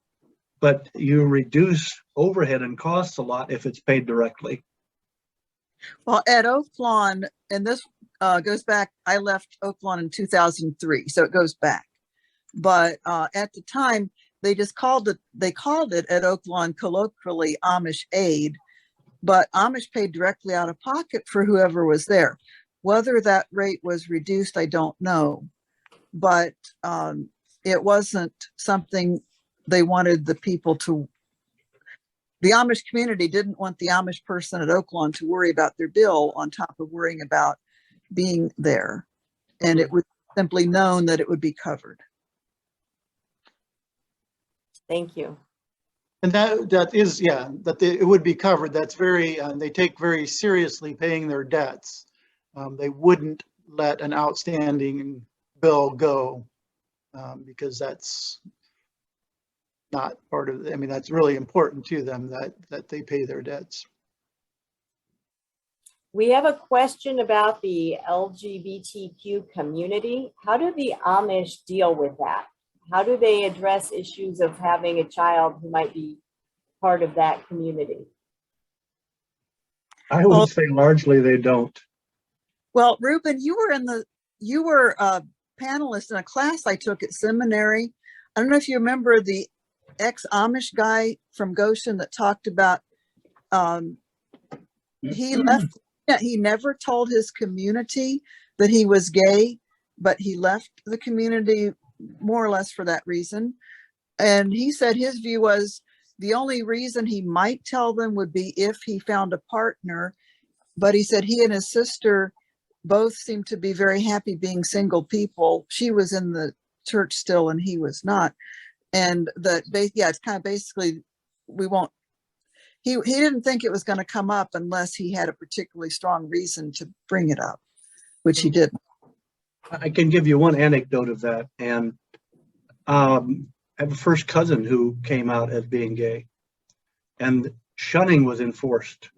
But you reduce overhead and costs a lot if it's paid directly. Well, at Oakland, and this goes back, I left Oakland in 2003, so it goes back. But at the time, they called it at Oakland colloquially Amish aid, but Amish paid directly out of pocket for whoever was there. Whether that rate was reduced, I don't know. But it wasn't something they wanted the people to, the Amish community didn't want the Amish person at Oakland to worry about their bill on top of worrying about being there. And it was simply known that it would be covered. Thank you. And that is, yeah, it would be covered. That's very, they take very seriously paying their debts. They wouldn't let an outstanding bill go because that's not part of, I mean, that's really important to them that they pay their debts. We have a question about the LGBTQ community. How do the Amish deal with that? How do they address issues of having a child who might be part of that community? I would say largely they don't. Well, Ruben, you were a panelist in a class I took at seminary. I don't know if you remember the ex-Amish guy from Goshen that talked about he left. Yeah, he never told his community that he was gay, but he left the community more or less for that reason. And he said his view was the only reason he might tell them would be if he found a partner. But he said he and his sister both seemed to be very happy being single people. She was in the church still and he was not. And that, yeah, it's kind of basically, we won't, he didn't think it was going to come up unless he had a particularly strong reason to bring it up, which he didn't. I can give you one anecdote of that. And I have a first cousin who came out as being gay, and shunning was enforced,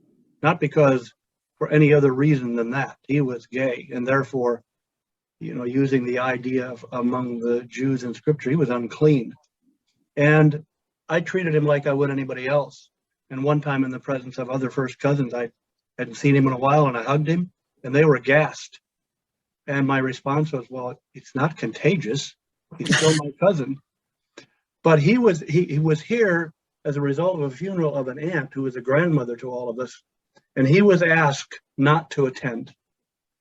not because for any other reason than that. He was gay, and therefore, you know, using the idea of among the Jews in scripture, he was unclean. And I treated him like I would anybody else. And one time in the presence of other first cousins, I hadn't seen him in a while, and I hugged him, and they were aghast. And my response was, well, it's not contagious. He's still my cousin. But he was here as a result of a funeral of an aunt who was a grandmother to all of us. And he was asked not to attend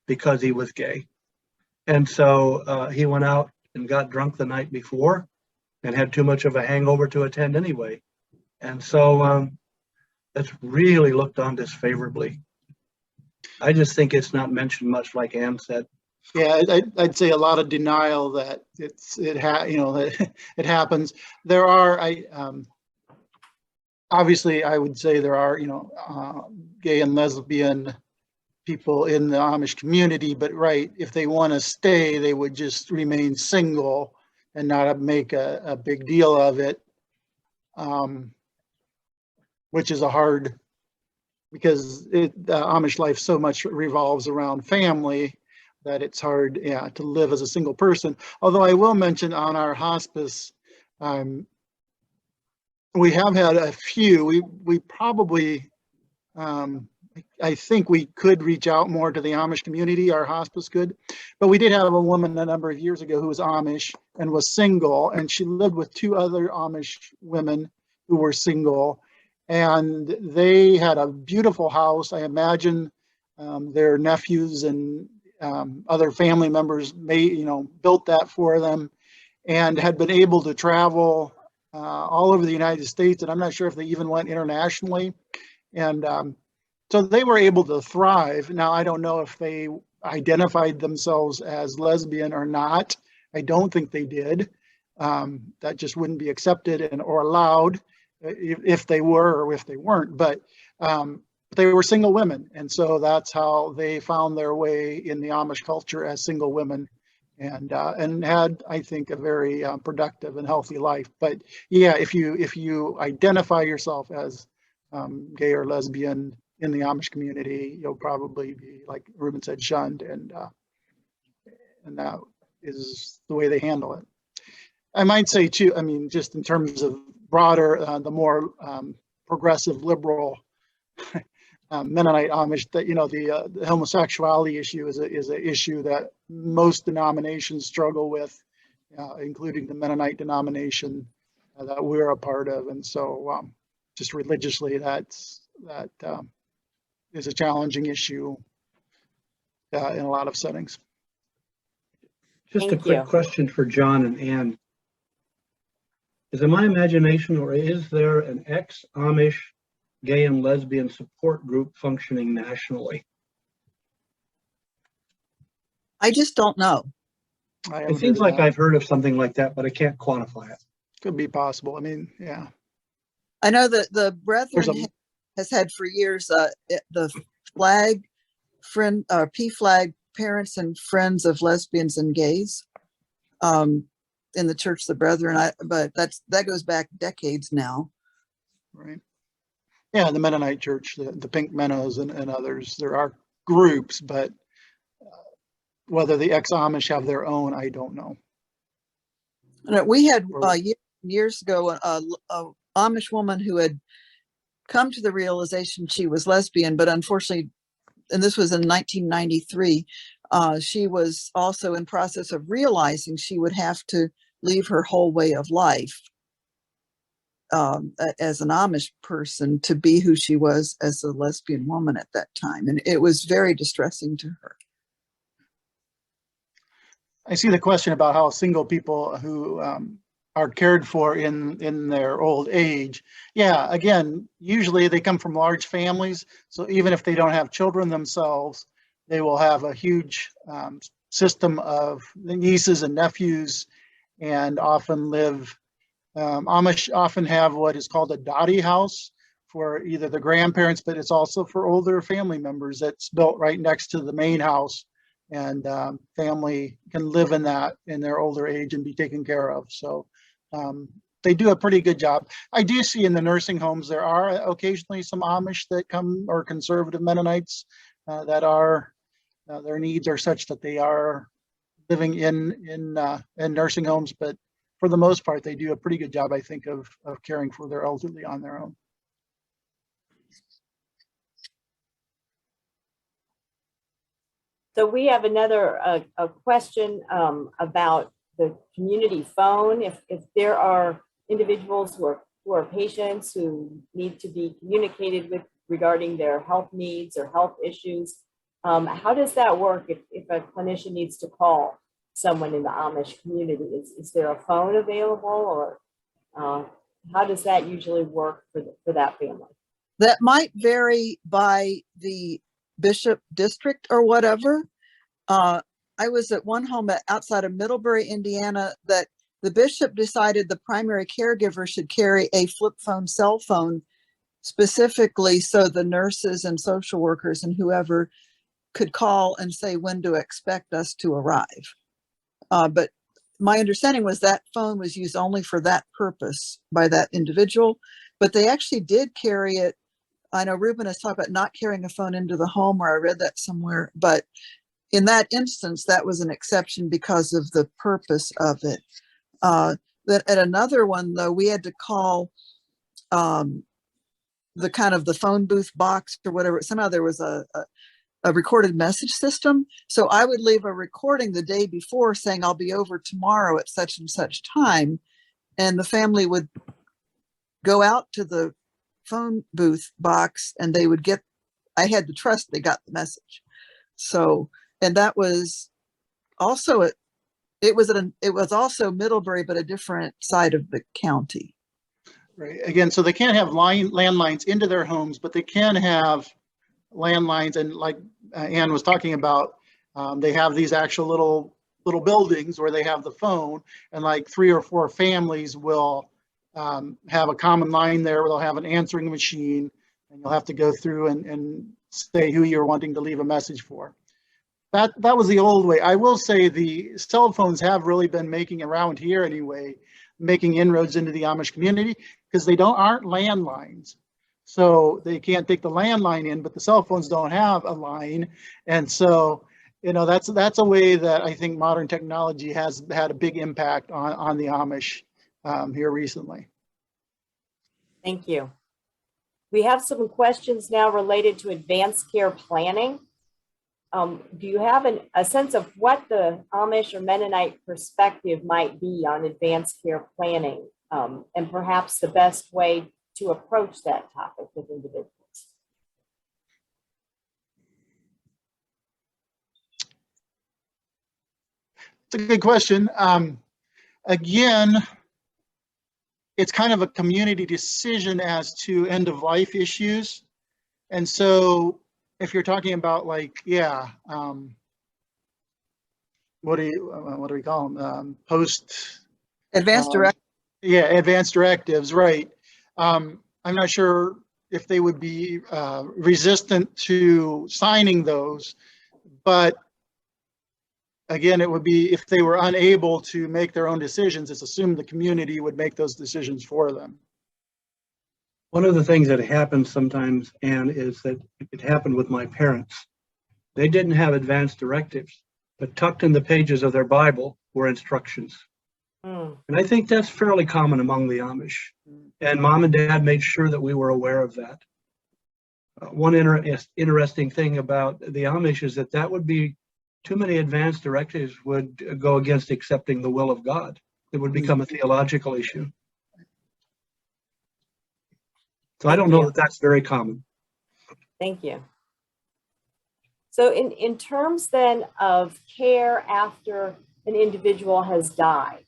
because he was gay. And so he went out and got drunk the night before and had too much of a hangover to attend anyway. And so that's really looked on disfavorably. I just think it's not mentioned much, like Ann said. Yeah, I'd say a lot of denial that it happens. There are, obviously, I would say there are, gay and lesbian people in the Amish community, but right, if they want to stay, they would just remain single and not make a big deal of it, which is a hard, because Amish life so much revolves around family that it's hard, yeah, to live as a single person. Although I will mention on our hospice, we have had a few. We probably, I think we could reach out more to the Amish community, our hospice could, but we did have a woman a number of years ago who was Amish and was single, and she lived with two other Amish women who were single, and they had a beautiful house. I imagine their nephews and other family members built that for them, and had been able to travel all over the United States, and I'm not sure if they even went internationally. And so they were able to thrive. Now, I don't know if they identified themselves as lesbian or not. I don't think they did. That just wouldn't be accepted or allowed if they were or if they weren't. But they were single women. And so that's how they found their way in the Amish culture as single women, and had, I think, a very productive and healthy life. But yeah, if you identify yourself as gay or lesbian in the Amish community, you'll probably be, like Ruben said, shunned, and that is the way they handle it. I might say too, I mean, just in terms of broader, the more progressive liberal Mennonite Amish, that the homosexuality issue is an issue that most denominations struggle with, including the Mennonite denomination that we're a part of, and so just religiously, that is a challenging issue in a lot of settings. Just a Thank quick you. question for John and Ann. Is it my imagination, or is there an ex-Amish gay and lesbian support group functioning nationally? I just don't know. It seems like I've heard of something like that, but I can't quantify it. Could be possible. I mean, yeah. I know that the Brethren has had for years the flag friend, P-flag parents and friends of lesbians and gays in the Church of the Brethren. But that goes back decades now. Right. Yeah, the Mennonite Church, the Pink Meadows and others, there are groups, but whether the ex-Amish have their own, I don't know. We had years ago a Amish woman who had come to the realization she was lesbian, but unfortunately, and this was in 1993, she was also in process of realizing she would have to leave her whole way of life as an Amish person to be who she was as a lesbian woman at that time. And it was very distressing to her. I see the question about how single people who are cared for in their old age. Yeah, again, usually they come from large families. So even if they don't have children themselves, they will have a huge system of nieces and nephews, and often live. Amish often have what is called a dotty house for either the grandparents, but it's also for older family members that's built right next to the main house, and family can live in that in their older age and be taken care of. So they do a pretty good job. I do see in the nursing homes, there are occasionally some Amish that come, or conservative Mennonites that are, their needs are such that they are living in nursing homes, but for the most part, they do a pretty good job, I think, of caring for their elderly on their own. So we have another a question about the community phone. If there are individuals who are patients who need to be communicated with regarding their health needs or health issues, how does that work if a clinician needs to call someone in the Amish community? Is there a phone available, or how does that usually work for that family? That might vary by the bishop district or whatever. I was at one home outside of Middlebury, Indiana, that the bishop decided the primary caregiver should carry a flip phone cell phone specifically so the nurses and social workers and whoever could call and say when to expect us to arrive. But my understanding was that phone was used only for that purpose by that individual, but they actually did carry it. I know Ruben has talked about not carrying a phone into the home, or I read that somewhere, but in that instance, that was an exception because of the purpose of it. That at another one, though, we had to call the kind of the phone booth box or whatever. Somehow there was a recorded message system. So I would leave a recording the day before saying, I'll be over tomorrow at such and such time. And the family would go out to the phone booth box and they would get, I had to trust they got the message. So, and that was also, it was also Middlebury, but a different side of the county. Right. Again, so they can't have landlines into their homes, but they can have landlines. And like Ann was talking about, they have these actual little buildings where they have the phone, and like 3 or 4 families will have a common line there where they'll have an answering machine, and you'll have to go through and say who you're wanting to leave a message for. That was the old way. I will say the cell phones have really been making around here anyway, making inroads into the Amish community, because they aren't landlines. So they can't take the landline in, but the cell phones don't have a line. And so, you know, that's a way that I think modern technology has had a big impact on the Amish here recently. Thank you. We have some questions now related to advanced care planning. Do you have a sense of what the Amish or Mennonite perspective might be on advanced care planning, and perhaps the best way to approach that topic with individuals? It's a good question. Again, it's kind of a community decision as to end of life issues. And so if you're talking about like, yeah, what do we call them? Post Advanced direct. Yeah, advanced directives, right. I'm not sure if they would be resistant to signing those, but again, it would be if they were unable to make their own decisions, it's assumed the community would make those decisions for them. One of the things that happens sometimes, Anne, is that it happened with my parents. They didn't have advanced directives, but tucked in the pages of their Bible were instructions. And I think that's fairly common among the Amish. And Mom and Dad made sure that we were aware of that. One interesting thing about the Amish is that would be too many advanced directives would go against accepting the will of God. It would become a theological issue. So I don't know that that's very common. Thank you. So in terms then of care after an individual has died,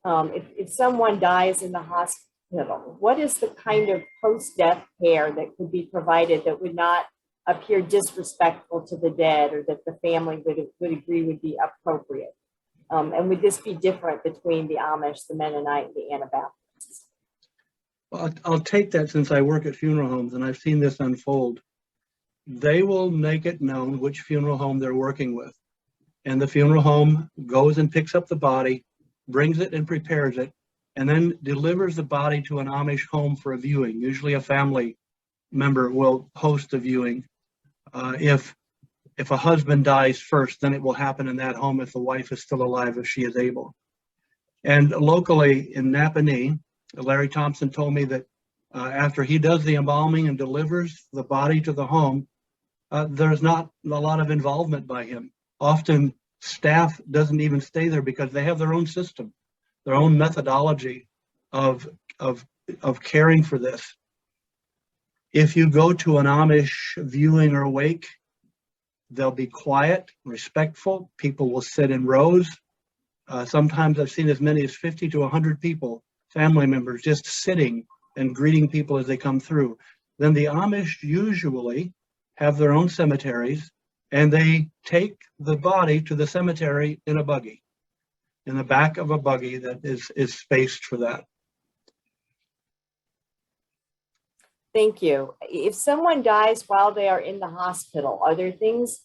if someone dies in the hospital, what is the kind of post-death care that could be provided that would not appear disrespectful to the dead, or that the family would agree would be appropriate? And would this be different between the Amish, the Mennonite, and the Anabaptists? Well, I'll take that since I work at funeral homes and I've seen this unfold. They will make it known which funeral home they're working with. And the funeral home goes and picks up the body, brings it and prepares it, and then delivers the body to an Amish home for a viewing. Usually a family member will host a viewing. If a husband dies first, then it will happen in that home if the wife is still alive, if she is able. And locally in Napanee, Larry Thompson told me that after he does the embalming and delivers the body to the home, there's not a lot of involvement by him. Often staff doesn't even stay there because they have their own system, their own methodology of caring for this. If you go to an Amish viewing or wake, they'll be quiet, respectful. People will sit in rows. Sometimes I've seen as many as 50 to 100 people, family members, just sitting and greeting people as they come through. Then the Amish usually have their own cemeteries, and they take the body to the cemetery in a buggy, in the back of a buggy that is spaced for that. Thank you. If someone dies while they are in the hospital, are there things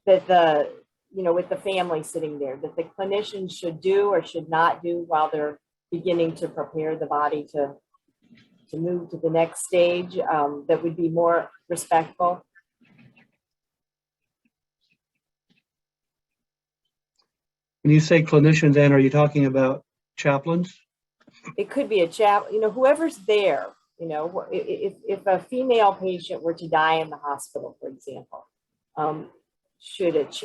that the with the family sitting there, that the clinician should do or should not do while they're beginning to prepare the body to move to the next stage, that would be more respectful? When you say clinicians, Ann, are you talking about chaplains? It could be a whoever's there, if a female patient were to die in the hospital, for example,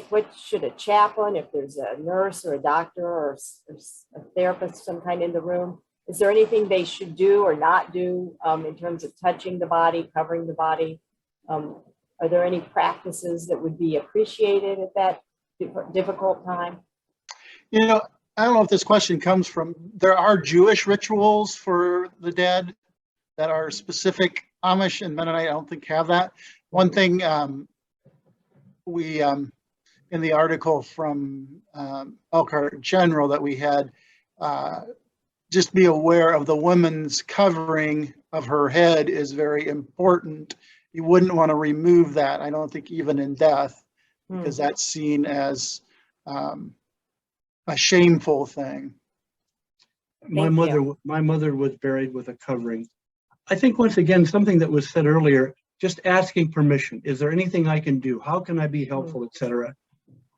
what should a chaplain, if there's a nurse or a doctor or a therapist, some kind in the room, is there anything they should do or not do in terms of touching the body, covering the body? Are there any practices that would be appreciated at that difficult time? I don't know if this question comes from, there are Jewish rituals for the dead that are specific. Amish and Mennonite, I don't think have that. One thing we, in the article from Elkhart General that we had, just be aware of the woman's covering of her head is very important. You wouldn't want to remove that, I don't think, even in death, because that's seen as a shameful thing. My mother was buried with a covering. I think, once again, something that was said earlier, just asking permission. Is there anything I can do? How can I be helpful, etc.?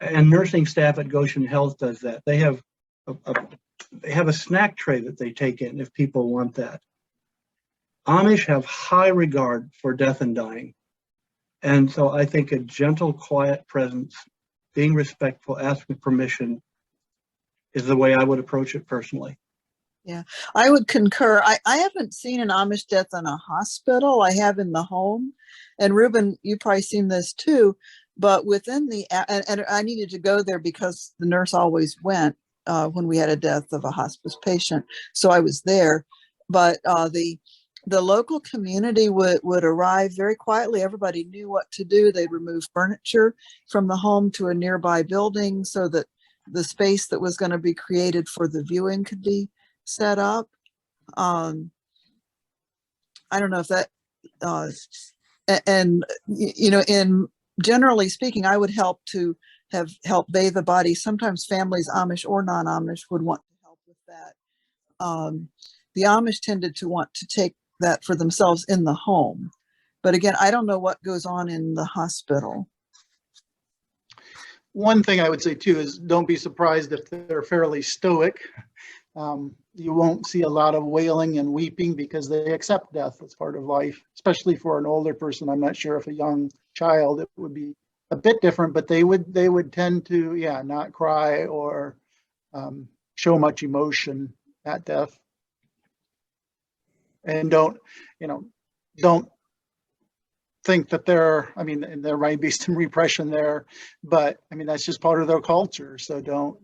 And nursing staff at Goshen Health does that. They have a snack tray that they take in if people want that. Amish have high regard for death and dying. And so I think a gentle, quiet presence, being respectful, asking permission is the way I would approach it personally. Yeah, I would concur. I haven't seen an Amish death in a hospital. I have in the home. And Ruben, you've probably seen this too, but within the, and I needed to go there because the nurse always went when we had a death of a hospice patient. So I was there, but the local community would arrive very quietly. Everybody knew what to do. They'd remove furniture from the home to a nearby building so that the space that was going to be created for the viewing could be set up. I don't know if that, in generally speaking, I would help to help bathe the body. Sometimes families, Amish or non-Amish, would want to help with that. The Amish tended to want to take that for themselves in the home. But again, I don't know what goes on in the hospital. One thing I would say too is don't be surprised if they're fairly stoic. You won't see a lot of wailing and weeping because they accept death as part of life, especially for an older person. I'm not sure if a young child, it would be a bit different, but they would tend to, not cry or show much emotion at death. And don't think that there might be some repression there, but that's just part of their culture. So don't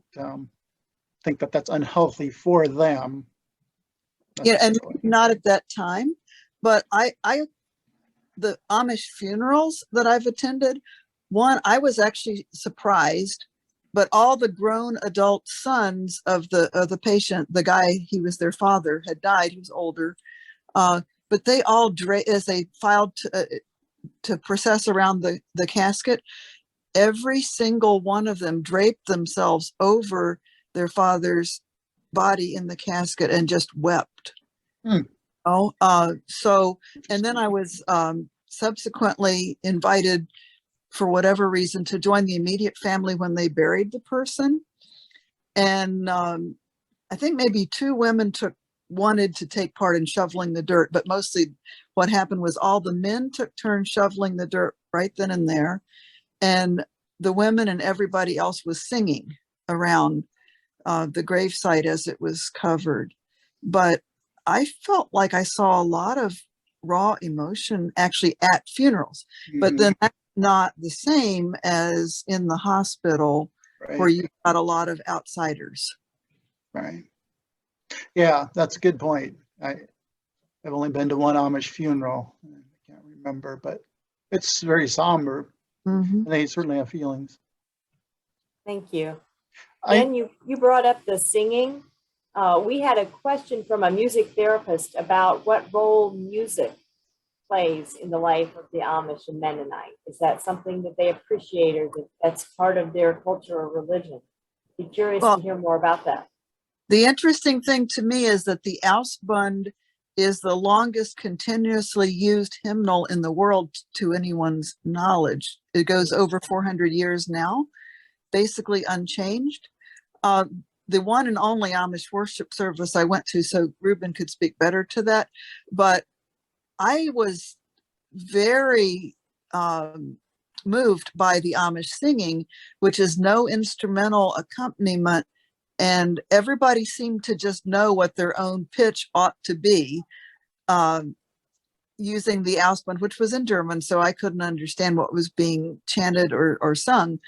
think that that's unhealthy for them. And not at that time, but the Amish funerals that I've attended, one, I was actually surprised, but all the grown adult sons of the patient, the guy, he was their father, had died. He was older, but they all, as they filed to process around the casket, every single one of them draped themselves over their father's body in the casket and just wept. So, and then I was subsequently invited, for whatever reason, to join the immediate family when they buried the person. And I think maybe two women wanted to take part in shoveling the dirt, but mostly what happened was all the men took turns shoveling the dirt right then and there. And the women and everybody else was singing around the gravesite as it was covered. But I felt like I saw a lot of raw emotion actually at funerals, but then that's not the same as in the hospital, right, where you've got a lot of outsiders. Right. Yeah, that's a good point. I've only been to one Amish funeral. I can't remember, but it's very somber. And they certainly have feelings. Thank you. Then you brought up the singing. We had a question from a music therapist about what role music plays in the life of the Amish and Mennonite? Is that something that they appreciate, or that's part of their culture or religion? Be curious Well, to hear more about that. the interesting thing to me is that the Ausbund is the longest continuously used hymnal in the world to anyone's knowledge. It goes over 400 years now, basically unchanged. The one and only Amish worship service I went to, so Ruben could speak better to that, but I was very moved by the Amish singing, which is no instrumental accompaniment, and everybody seemed to just know what their own pitch ought to be, using the Ausbund, which was in German, so I couldn't understand what was being chanted or sung.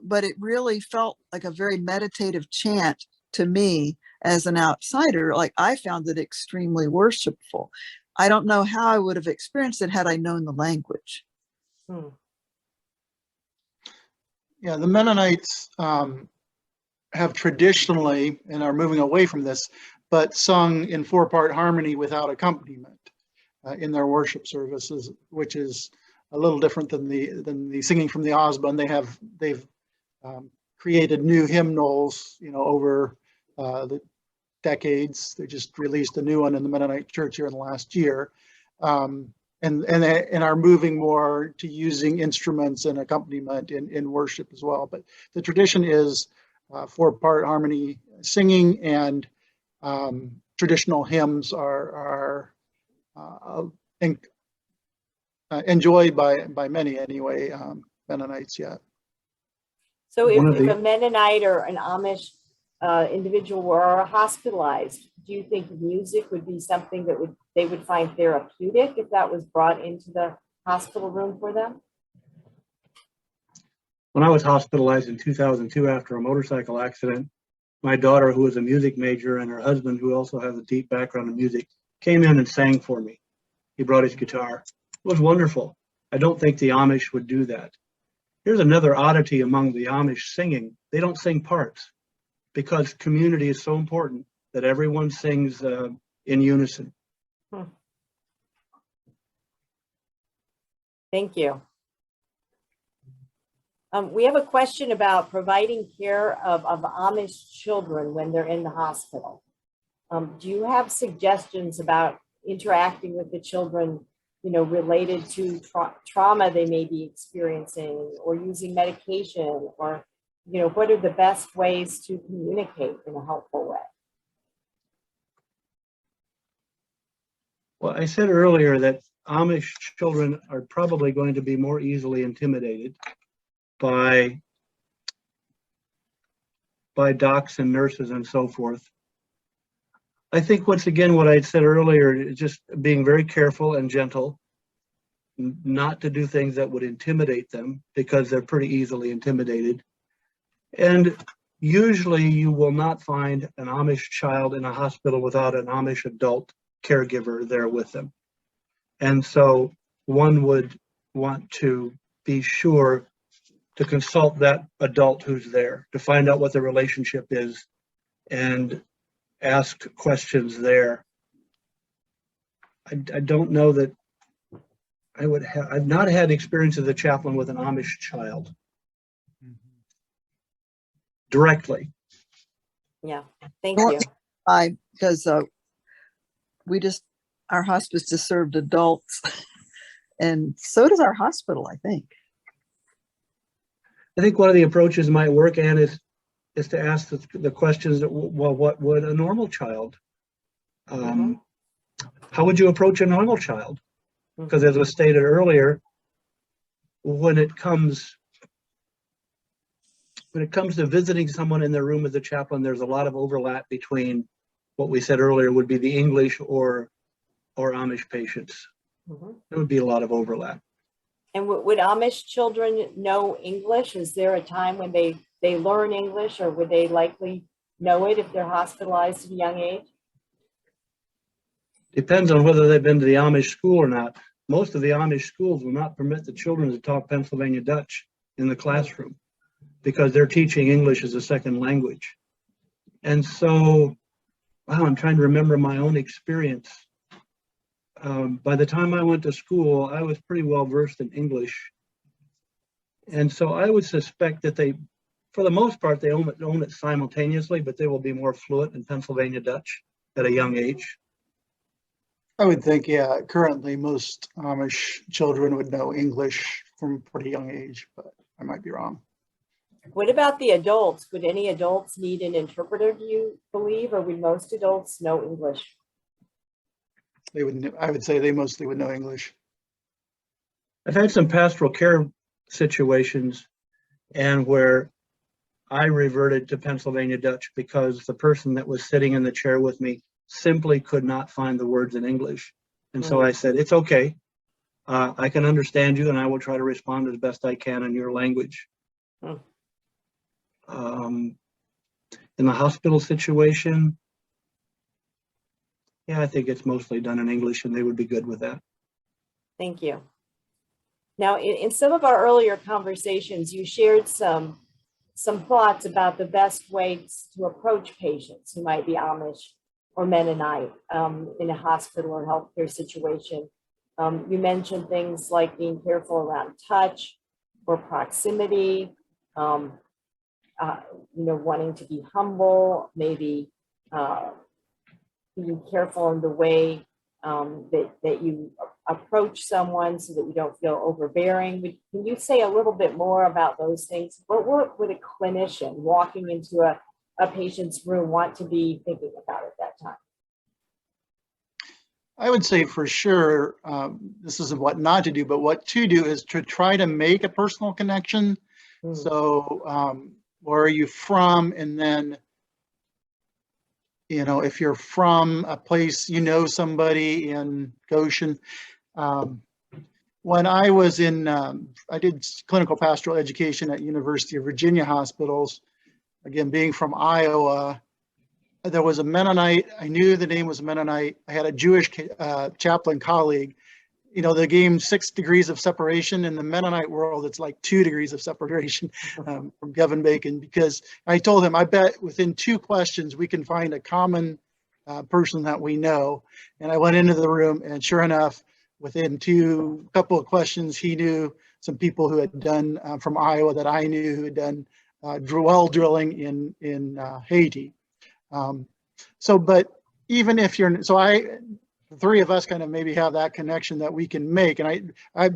But it really felt like a very meditative chant to me as an outsider. Like, I found it extremely worshipful. I don't know how I would have experienced it had I known the language. Yeah, the Mennonites have traditionally, and are moving away from this, but sung in 4-part harmony without accompaniment in their worship services, which is a little different than the singing from the Ausbund. They've created new hymnals, over the decades. They just released a new one in the Mennonite Church here in the last year, and are moving more to using instruments and accompaniment in worship as well. But the tradition is 4-part harmony singing, and traditional hymns are enjoyed by many anyway, Mennonites yet. So if a Mennonite or an Amish individual were hospitalized, do you think music would be something that they would find therapeutic if that was brought into the hospital room for them? When I was hospitalized in 2002 after a motorcycle accident, my daughter, who was a music major, and her husband, who also has a deep background in music, came in and sang for me. He brought his guitar. It was wonderful. I don't think the Amish would do that. Here's another oddity among the Amish singing. They don't sing parts because community is so important that everyone sings in unison. Thank you. We have a question about providing care of Amish children when they're in the hospital. Do you have suggestions about interacting with the children, related to trauma they may be experiencing, or using medication, or, what are the best ways to communicate in a helpful way? Well, I said earlier that Amish children are probably going to be more easily intimidated by docs and nurses and so forth. I think, once again, what I said earlier is just being very careful and gentle, not to do things that would intimidate them, because they're pretty easily intimidated. And usually you will not find an Amish child in a hospital without an Amish adult caregiver there with them. And so one would want to be sure to consult that adult who's there to find out what the relationship is and ask questions there. I don't know that I would have, I've not had experience as a chaplain with an Amish child directly. Yeah, thank you. Because our hospice just served adults, and so does our hospital, I think. I think one of the approaches might work, Anne, is to ask the questions that, well, what would a normal child, how would you approach a normal child? Because as was stated earlier, when it comes to visiting someone in their room as a chaplain, there's a lot of overlap between what we said earlier would be the English or Amish patients. There would be a lot of overlap. And would Amish children know English? Is there a time when they learn English, or would they likely know it if they're hospitalized at a young age? Depends on whether they've been to the Amish school or not. Most of the Amish schools will not permit the children to talk Pennsylvania Dutch in the classroom because they're teaching English as a second language. And so, wow, I'm trying to remember my own experience. by the time I went to school, I was pretty well versed in English. And so I would suspect that they, for the most part, they own it simultaneously, but they will be more fluent in Pennsylvania Dutch at a young age. I would think, yeah, currently most Amish children would know English from a pretty young age, but I might be wrong. What about the adults? Would any adults need an interpreter, do you believe, or would most adults know English? They would, I would say they mostly would know English. I've had some pastoral care situations and where I reverted to Pennsylvania Dutch because the person that was sitting in the chair with me simply could not find the words in English. And so I said, it's okay. I can understand you and I will try to respond as best I can in your language. In the hospital situation, yeah, I think it's mostly done in English and they would be good with that. Thank you. Now, in some of our earlier conversations, you shared some thoughts about the best ways to approach patients who might be Amish or Mennonite in a hospital or healthcare situation. You mentioned things like being careful around touch or proximity, wanting to be humble, maybe being careful in the way that you approach someone so that you don't feel overbearing. Can you say a little bit more about those things? What would a clinician walking into a patient's room want to be thinking about at that time? I would say for sure, this isn't what not to do, but what to do is to try to make a personal connection. So where are you from? And then, if you're from a place, somebody in Goshen. When I was I did clinical pastoral education at University of Virginia hospitals. Again, being from Iowa, there was a Mennonite. I knew the name was Mennonite. I had a Jewish chaplain colleague. The game 6 degrees of separation. In the Mennonite world, it's like 2 degrees of separation from Kevin Bacon, because I told him, I bet within 2 questions we can find a common person that we know. And I went into the room, and sure enough, within couple of questions, he knew some people who had done from Iowa that I knew who had done well drilling in Haiti. But even if the 3 of us kind of maybe have that connection that we can make. And I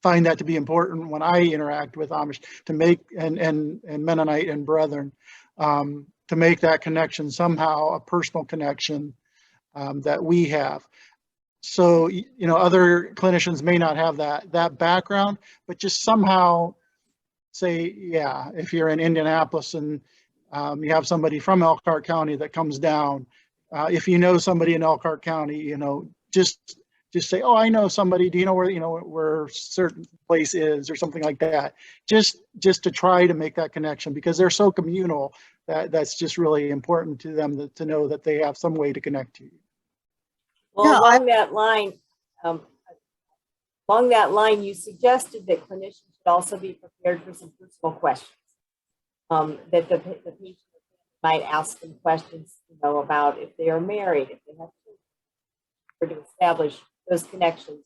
find that to be important when I interact with Amish, to make, and Mennonite and brethren, to make that connection somehow, a personal connection that we have. So, other clinicians may not have that background, but just somehow say, yeah, if you're in Indianapolis and you have somebody from Elkhart County that comes down, if you know somebody in Elkhart County, just say, oh, I know somebody. Do you know where a certain place is, or something like that? Just to try to make that connection, because they're so communal that's just really important to them to know that they have some way to connect to you. Well, yeah, along that line, you suggested that clinicians should also be prepared for some personal questions. That the patient might ask them questions, about if they are married, if they have children, or to establish those connections.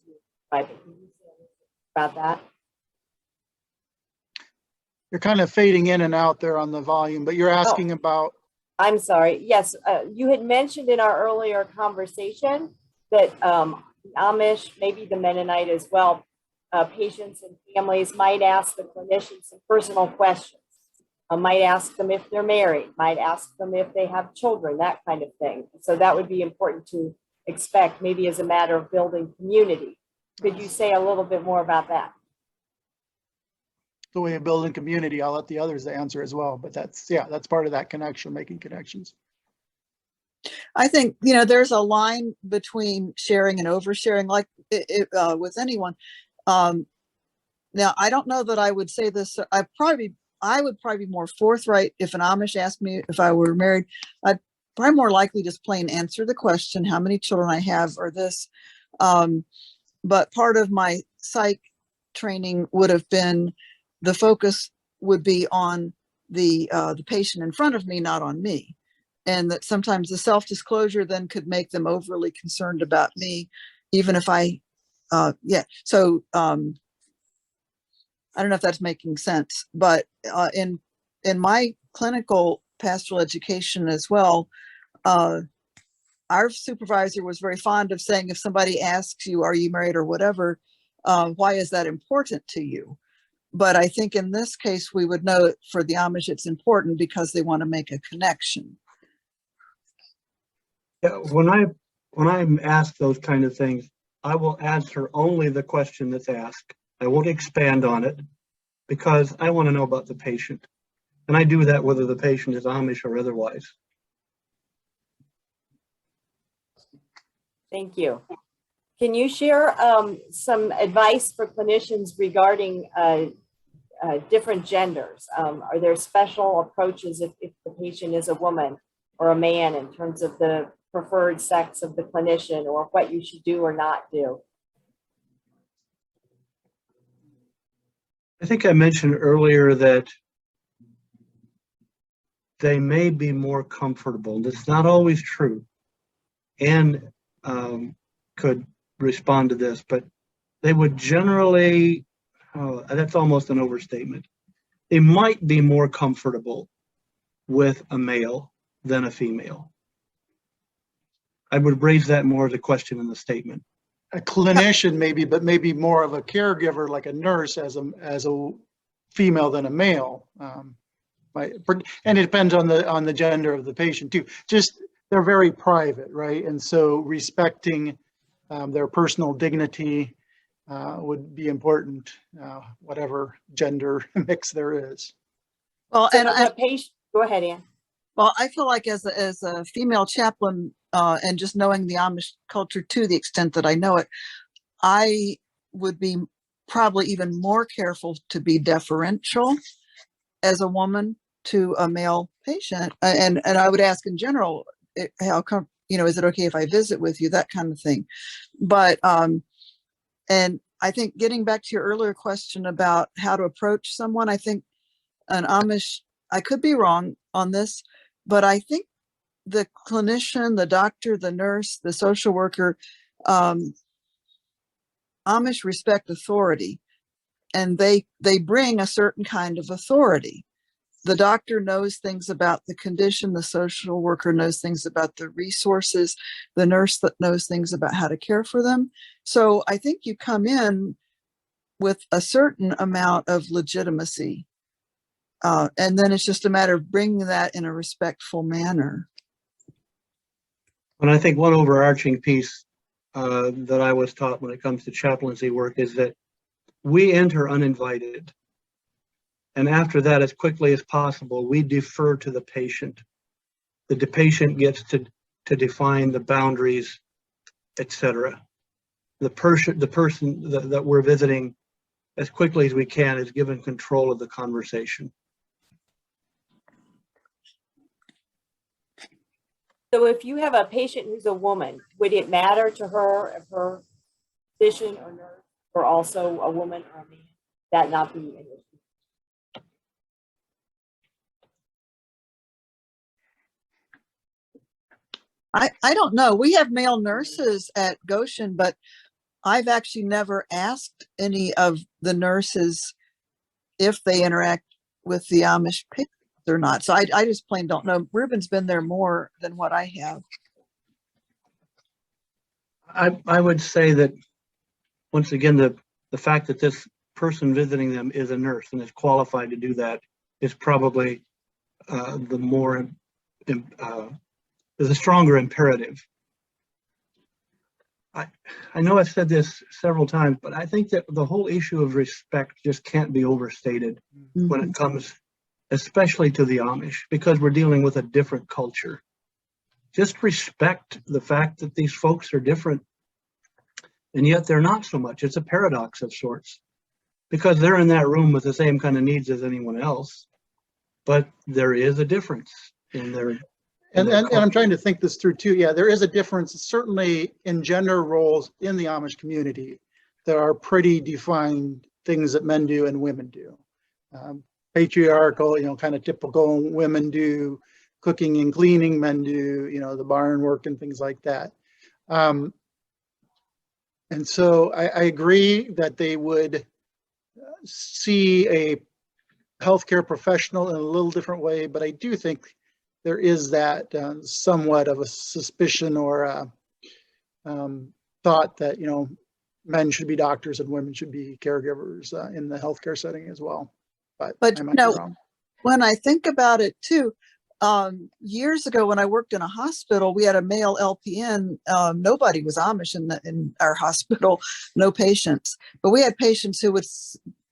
Can you say about that? You're kind of fading in and out there on the volume, but you're asking about. I'm sorry. Yes, you had mentioned in our earlier conversation that Amish, maybe the Mennonite as well, patients and families might ask the clinicians some personal questions. Might ask them if they're married, might ask them if they have children, that kind of thing. So that would be important to expect, maybe as a matter of building community. Could you say a little bit more about that? The way of building community, I'll let the others answer as well, but that's part of that connection, making connections. I think, there's a line between sharing and oversharing, like with anyone. Now, I don't know that I would say this. I would probably be more forthright if an Amish asked me if I were married. I'd probably more likely just plain answer the question, how many children I have, or this. But part of my psych training would have been, the focus would be on the patient in front of me, not on me. And that sometimes the self-disclosure then could make them overly concerned about me even if yeah, so I don't know if that's making sense, but in my clinical pastoral education as well, our supervisor was very fond of saying, if somebody asks you, are you married or whatever, why is that important to you? But I think in this case, we would know for the Amish, it's important because they want to make a connection. Yeah, when I'm asked those kind of things, I will answer only the question that's asked. I won't expand on it because I want to know about the patient. And I do that whether the patient is Amish or otherwise. Thank you. Can you share some advice for clinicians regarding different genders? Are there special approaches if the patient is a woman or a man in terms of the preferred sex of the clinician, or what you should do or not do? I think I mentioned earlier that they may be more comfortable. That's not always true. And could respond to this, but they would generally, that's almost an overstatement. They might be more comfortable with a male than a female. I would raise that more as a question in the statement. A clinician maybe, but maybe more of a caregiver, like a nurse, as a female than a male. And it depends on the gender of the patient too. Just they're very private, right? And so respecting their personal dignity would be important, whatever gender mix there is. Well, So and the patient, go ahead, Ann. well, I feel like as a female chaplain, and just knowing the Amish culture to the extent that I know it, I would be probably even more careful to be deferential as a woman to a male patient. And I would ask in general, how come, is it okay if I visit with you? That kind of thing. But, and I think getting back to your earlier question about how to approach someone, I think an Amish, I could be wrong on this, but I think the clinician, the doctor, the nurse, the social worker, Amish respect authority, and they bring a certain kind of authority. The doctor knows things about the condition, the social worker knows things about the resources, the nurse that knows things about how to care for them. So I think you come in with a certain amount of legitimacy, and then it's just a matter of bringing that in a respectful manner. And I think one overarching piece that I was taught when it comes to chaplaincy work is that we enter uninvited. And after that, as quickly as possible, we defer to the patient. The patient gets to define the boundaries, etc. The person that we're visiting, as quickly as we can, is given control of the conversation. So if you have a patient who's a woman, would it matter to her if her physician or nurse were also a woman or a man? That not be an issue? I don't know. We have male nurses at Goshen, but I've actually never asked any of the nurses if they interact with the Amish patients or not. So I just plain don't know. Ruben's been there more than what I have. I would say that, once again, the fact that this person visiting them is a nurse and is qualified to do that is probably the more is a stronger imperative. I know I've said this several times, but I think that the whole issue of respect just can't be overstated when it comes, especially to the Amish, because we're dealing with a different culture. Just respect the fact that these folks are different, and yet they're not so much. It's a paradox of sorts, because they're in that room with the same kind of needs as anyone else, but there is a difference in their. And I'm trying to think this through too. Yeah, there is a difference, certainly in gender roles in the Amish community. There are pretty defined things that men do and women do. Patriarchal, kind of typical, women do cooking and cleaning, men do, the barn work and things like that. And so I agree that they would see a healthcare professional in a little different way, but I do think there is that somewhat of a suspicion or a, thought that, you know, men should be doctors and women should be caregivers in the healthcare setting as well. But I might be wrong. When I think about it too, years ago when I worked in a hospital, we had a male LPN. Nobody was Amish in our hospital, no patients, but we had patients who would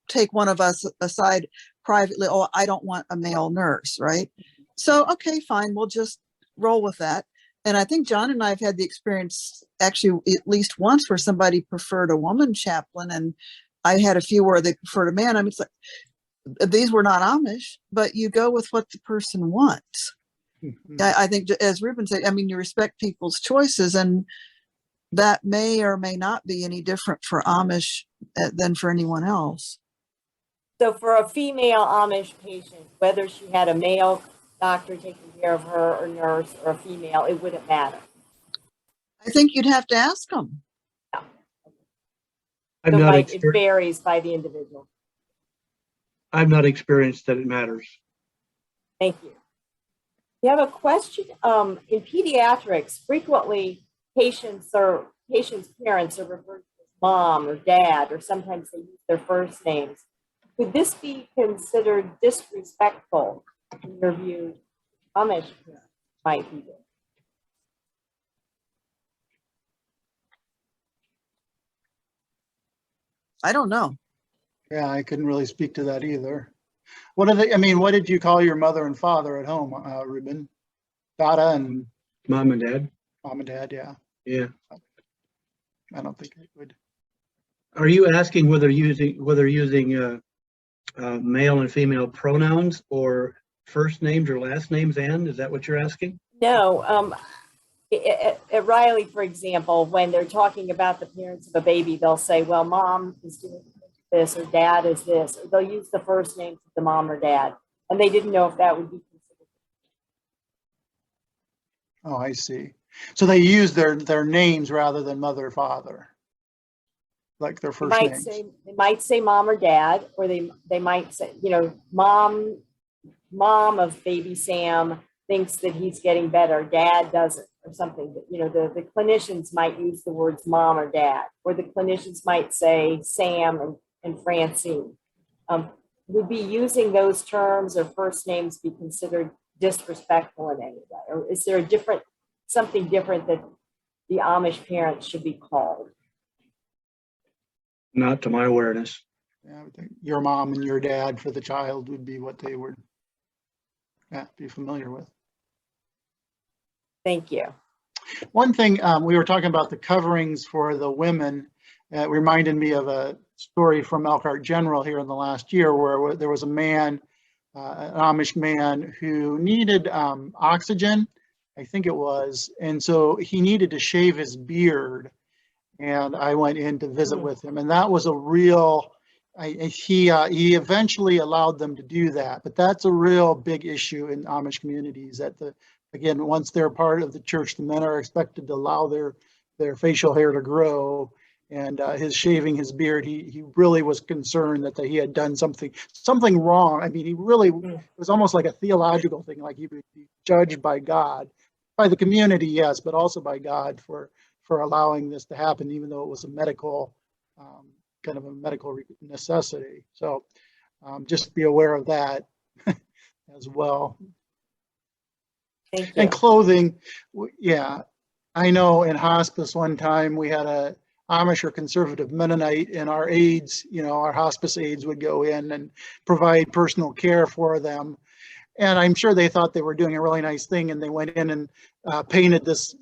take one of us aside privately. Oh, I don't want a male nurse, right? So, okay, fine, we'll just roll with that. And I think John and I have had the experience actually at least once where somebody preferred a woman chaplain, and I had a few where they preferred a man. I mean, it's like, these were not Amish, but you go with what the person wants. I think, as Ruben said, I mean, you respect people's choices, and that may or may not be any different for Amish than for anyone else. So for a female Amish patient, whether she had a male doctor taking care of her or nurse or a female, it wouldn't matter. I think you'd have to ask them. Yeah. I'm So not it varies by the individual. I'm not experienced that it matters. Thank you. You have a question? In pediatrics, frequently patients' parents are referred to as mom or dad, or sometimes they use their first names. Could this be considered disrespectful in your view? Amish parents might be doing. I don't know. Yeah, I couldn't really speak to that either. What are they? I mean, what did you call your mother and father at home, Ruben? Dada and Mom and dad. mom and dad. Yeah. Yeah. I don't think I would. Are you asking whether using male and female pronouns or first names or last names? And is that what you're asking? No. At Riley, for example, when they're talking about the parents of a baby, they'll say, well, mom is doing this or dad is this, or they'll use the first names of the mom or dad. And they didn't know if that would be considered. Oh, I see. So they use their names rather than mother or father, like their first names. They might say mom or dad, or they might say, you know, mom of baby Sam thinks that he's getting better, dad doesn't, or something. But, you know, the clinicians might use the words mom or dad, or the clinicians might say Sam and Francine. Would be using those terms or first names be considered disrespectful in any way? Or is there something different that the Amish parents should be called? Not to my awareness. Yeah, I would think your mom and your dad for the child would be what they would be familiar with. Thank you. One thing, we were talking about the coverings for the women. It reminded me of a story from Elkhart General here in the last year where there was a man, an Amish man, who needed oxygen, I think it was, and so he needed to shave his beard. And I went in to visit with him, and that was a real, he eventually allowed them to do that, but that's a real big issue in Amish communities that again, once they're part of the church, the men are expected to allow their facial hair to grow. And his shaving his beard, he really was concerned that he had done something wrong. I mean, he really, it was almost like a theological thing, like he would be judged by God, by the community, yes, but also by God for allowing this to happen, even though it was a medical, kind of a medical necessity. So just be aware of that as well. Thank you. And clothing, yeah. I know in hospice one time we had a Amish or conservative Mennonite, and our aides, you know, our hospice aides would go in and provide personal care for them. And I'm sure they thought they were doing a really nice thing, and they went in and painted this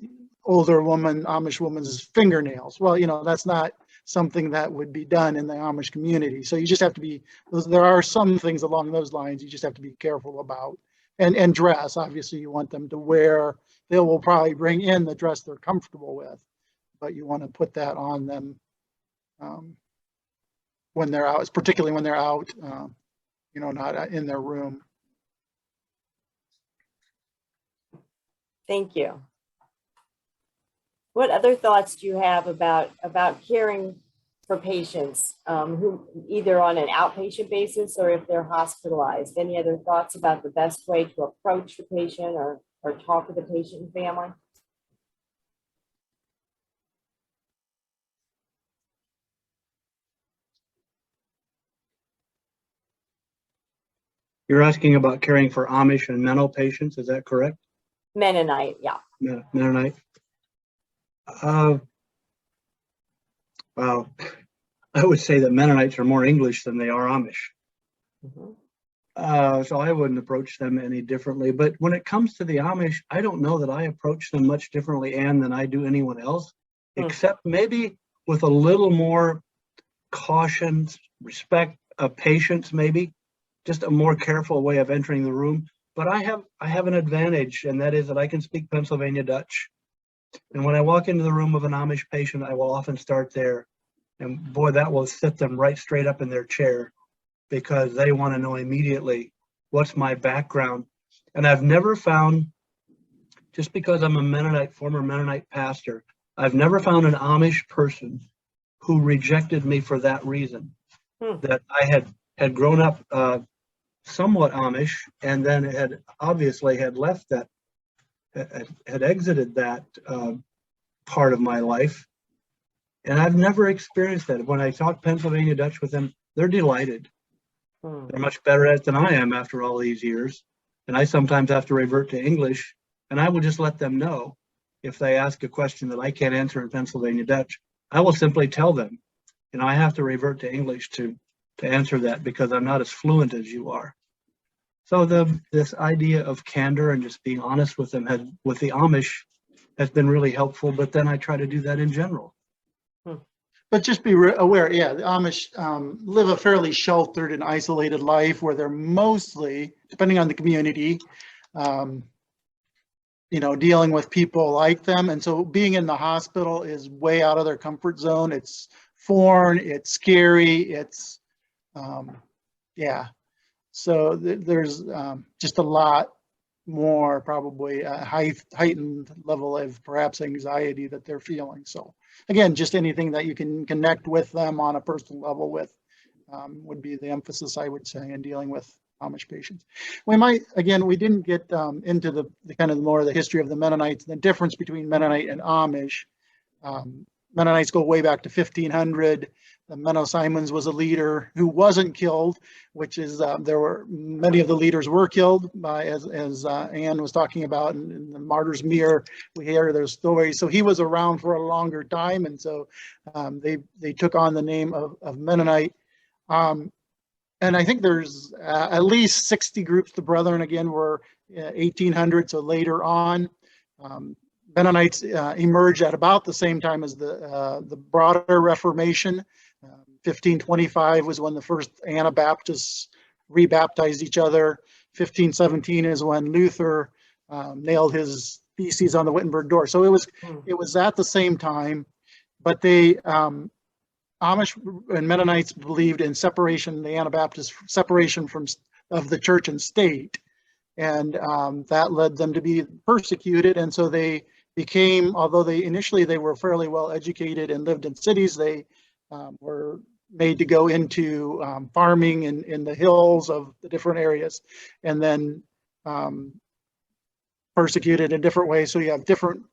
older woman, Amish woman's fingernails. Well, you know, that's not something that would be done in the Amish community. So you just have to be, there are some things along those lines you just have to be careful about. And dress, obviously you want them to wear, they will probably bring in the dress they're comfortable with, but you want to put that on them when they're out, particularly when they're out, you know, not in their room. Thank you. What other thoughts do you have about caring for patients who either on an outpatient basis or if they're hospitalized? Any other thoughts about the best way to approach the patient or talk with the patient and family? You're asking about caring for Amish and Menno patients, is that correct? Mennonite, yeah. Mennonite. Well, I would say that Mennonites are more English than they are Amish. Mm-hmm. So I wouldn't approach them any differently. But when it comes to the Amish, I don't know that I approach them much differently, Anne, than I do anyone else, except maybe with a little more caution, respect, patience, maybe just a more careful way of entering the room. But I have an advantage, and that is that I can speak Pennsylvania Dutch. And when I walk into the room of an Amish patient, I will often start there. And boy, that will sit them right straight up in their chair because they want to know immediately what's my background. And I've never found, just because I'm a Mennonite, former Mennonite pastor, I've never found an Amish person who rejected me for that reason. That I had grown up somewhat Amish, and then had obviously had left that, had exited that part of my life. And I've never experienced that. When I talk Pennsylvania Dutch with them, they're delighted. They're much better at it than I am after all these years. And I sometimes have to revert to English, and I will just let them know if they ask a question that I can't answer in Pennsylvania Dutch. I will simply tell them, you know, I have to revert to English to answer that because I'm not as fluent as you are. So this idea of candor and just being honest with them with the Amish has been really helpful, but then I try to do that in general. But just be aware, yeah, the Amish live a fairly sheltered and isolated life where they're mostly, depending on the community, you know, dealing with people like them. And so being in the hospital is way out of their comfort zone. It's foreign, it's scary, it's, yeah. So there's just a lot more probably a heightened level of perhaps anxiety that they're feeling. So again, just anything that you can connect with them on a personal level with would be the emphasis, I would say, in dealing with Amish patients. We might, again, we didn't get into the kind of more of the history of the Mennonites, the difference between Mennonite and Amish. Mennonites go way back to 1500. Menno Simons was a leader who wasn't killed, which is there were many of the leaders were killed by, as Anne was talking about in the Martyr's Mere. We hear their stories. So he was around for a longer time, and so they took on the name of Mennonite. And I think there's at least 60 groups. The Brethren again were 1800, so later on. Mennonites emerged at about the same time as the broader Reformation. 1525 was when the first Anabaptists rebaptized each other. 1517 is when Luther nailed his theses on the Wittenberg door. So it was at the same time, but they Amish and Mennonites believed in separation, the Anabaptist separation of the church and state, and that led them to be persecuted. And so they became, although they initially were fairly well educated and lived in cities, they were made to go into farming in the hills of the different areas, and then persecuted in different ways. So you have different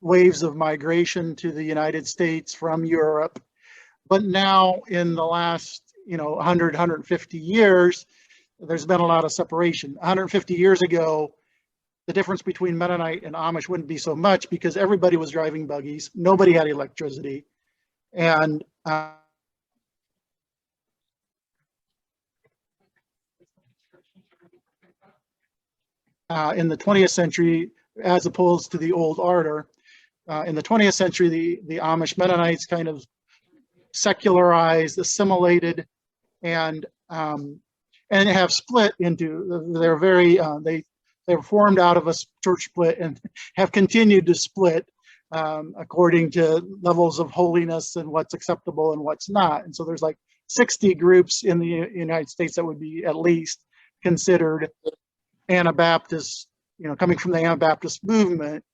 waves of migration to the United States from Europe. But now in the last 100, 150 years, there's been a lot of separation. 150 years ago, the difference between Mennonite and Amish wouldn't be so much because everybody was driving buggies. Nobody had electricity. And in the 20th century, as opposed to the old order, in the 20th century, the Amish Mennonites kind of secularized, assimilated, and have split into. They're very they're formed out of a church split and have continued to split according to levels of holiness and what's acceptable and what's not. And so there's like 60 groups in the United States that would be at least considered Anabaptist, coming from the Anabaptist movement.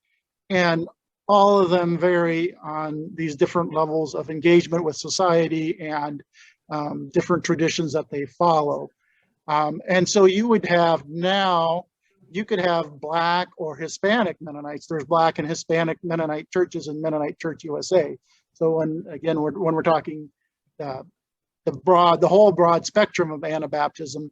And all of them vary on these different levels of engagement with society and different traditions that they follow. And so you would have now, you could have Black or Hispanic Mennonites. There's Black and Hispanic Mennonite churches in Mennonite Church USA. So when we're talking the whole broad spectrum of Anabaptism,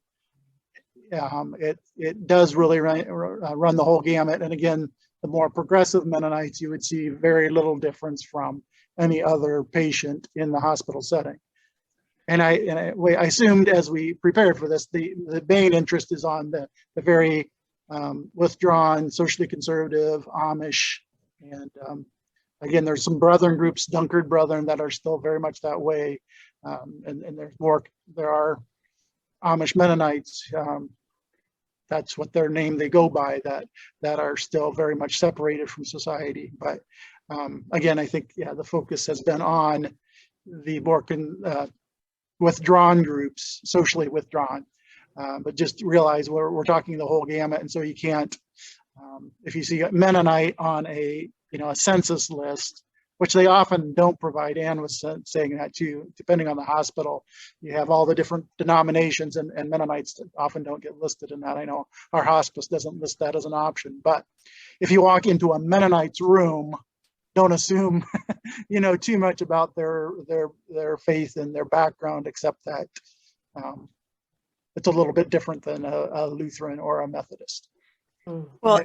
it does really run the whole gamut. And again, the more progressive Mennonites, you would see very little difference from any other patient in the hospital setting. And I assumed as we prepared for this, the main interest is on the very withdrawn, socially conservative Amish. And again, there's some brethren groups, Dunkard Brethren, that are still very much that way. And there are Amish Mennonites, that's what their name they go by, that are still very much separated from society. But again, I think, yeah, the focus has been on the more withdrawn groups, socially withdrawn. But just realize we're talking the whole gamut. And so you can't, if you see a Mennonite on a census list, which they often don't provide. Ann was saying that too, depending on the hospital, you have all the different denominations, and Mennonites often don't get listed in that. I know our hospice doesn't list that as an option, but if you walk into a Mennonite's room, don't assume, too much about their faith and their background, except that it's a little bit different than a Lutheran or a Methodist. Well,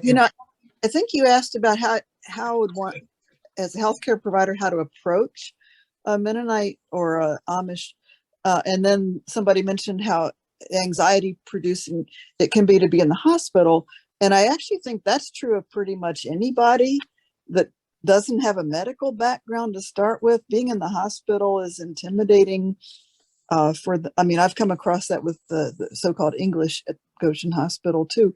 I think you asked about how would one, as a healthcare provider, how to approach a Mennonite or a Amish, and then somebody mentioned how anxiety producing it can be to be in the hospital. And I actually think that's true of pretty much anybody that doesn't have a medical background to start with. Being in the hospital is intimidating. I've come across that with the so-called English at Goshen Hospital too.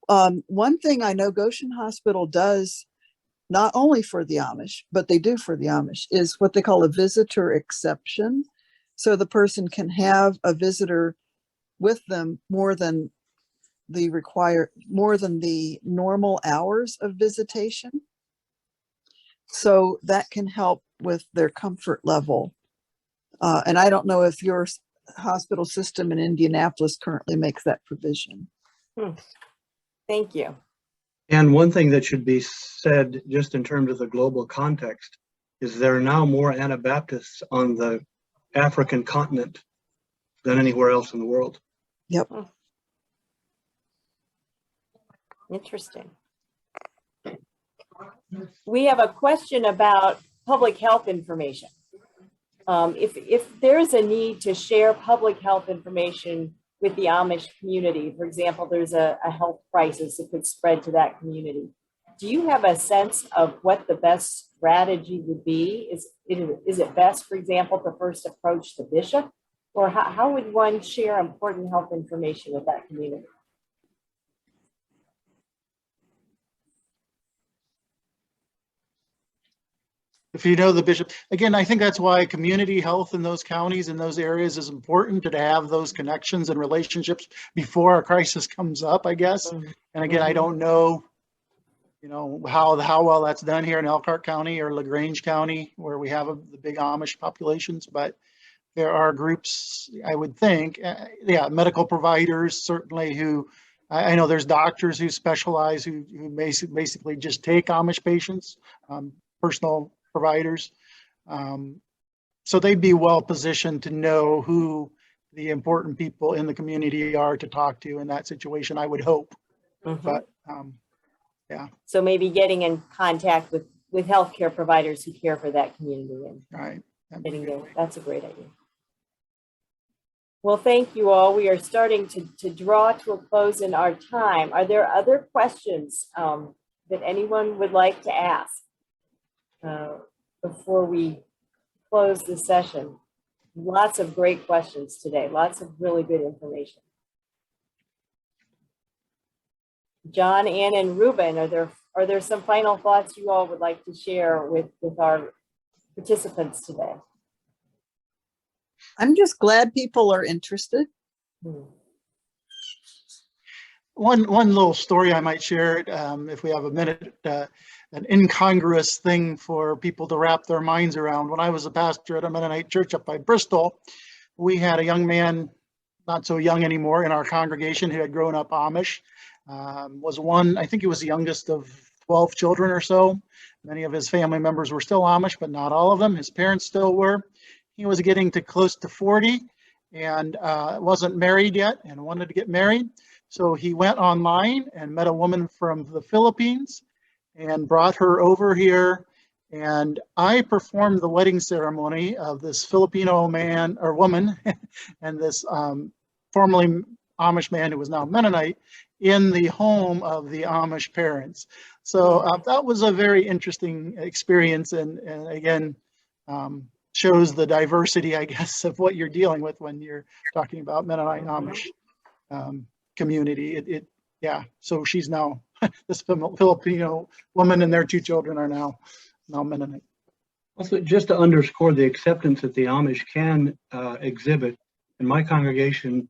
One thing I know Goshen Hospital does, not only for the Amish, but they do for the Amish, is what they call a visitor exception. So the person can have a visitor with them more than the normal hours of visitation. So that can help with their comfort level. And I don't know if your hospital system in Indianapolis currently makes that provision. Thank you. And one thing that should be said, just in terms of the global context, is there are now more Anabaptists on the African continent than anywhere else in the world. Yep. Interesting. We have a question about public health information. If there's a need to share public health information with the Amish community, for example, there's a health crisis that could spread to that community. Do you have a sense of what the best strategy would be? Is it best, for example, to first approach the bishop? Or how would one share important health information with that community? If you know the bishop, again, I think that's why community health in those counties, in those areas, is important, to have those connections and relationships before a crisis comes up, I guess. And again, I don't know, how well that's done here in Elkhart County or LaGrange County, where we have the big Amish populations, but there are groups, I would think, medical providers certainly, who I know there's doctors who specialize, who basically just take Amish patients, personal providers. So they'd be well positioned to know who the important people in the community are to talk to in that situation, I would hope. But yeah. So maybe getting in contact with healthcare providers who care for that community, and right. That's a great idea. Well, thank you all. We are starting to draw to a close in our time. Are there other questions that anyone would like to ask before we close the session? Lots of great questions today. Lots of really good information. John, Ann, and Ruben, are there some final thoughts you all would like to share with our participants today? I'm just glad people are interested. One little story I might share, if we have a minute. an incongruous thing for people to wrap their minds around. When I was a pastor at a Mennonite church up by Bristol, we had a young man, not so young anymore, in our congregation who had grown up Amish. I think he was the youngest of 12 children or so. Many of his family members were still Amish, but not all of them. His parents still were. He was getting to close to 40 and wasn't married yet and wanted to get married. So he went online and met a woman from the Philippines and brought her over here. And I performed the wedding ceremony of this Filipino man or woman and this formerly Amish man who was now Mennonite in the home of the Amish parents. So that was a very interesting experience, and again, shows the diversity, I guess, of what you're dealing with when you're talking about Mennonite Amish community. Yeah, so she's now, this Filipino woman and their 2 children are now Mennonite. Also, just to underscore the acceptance that the Amish can exhibit, in my congregation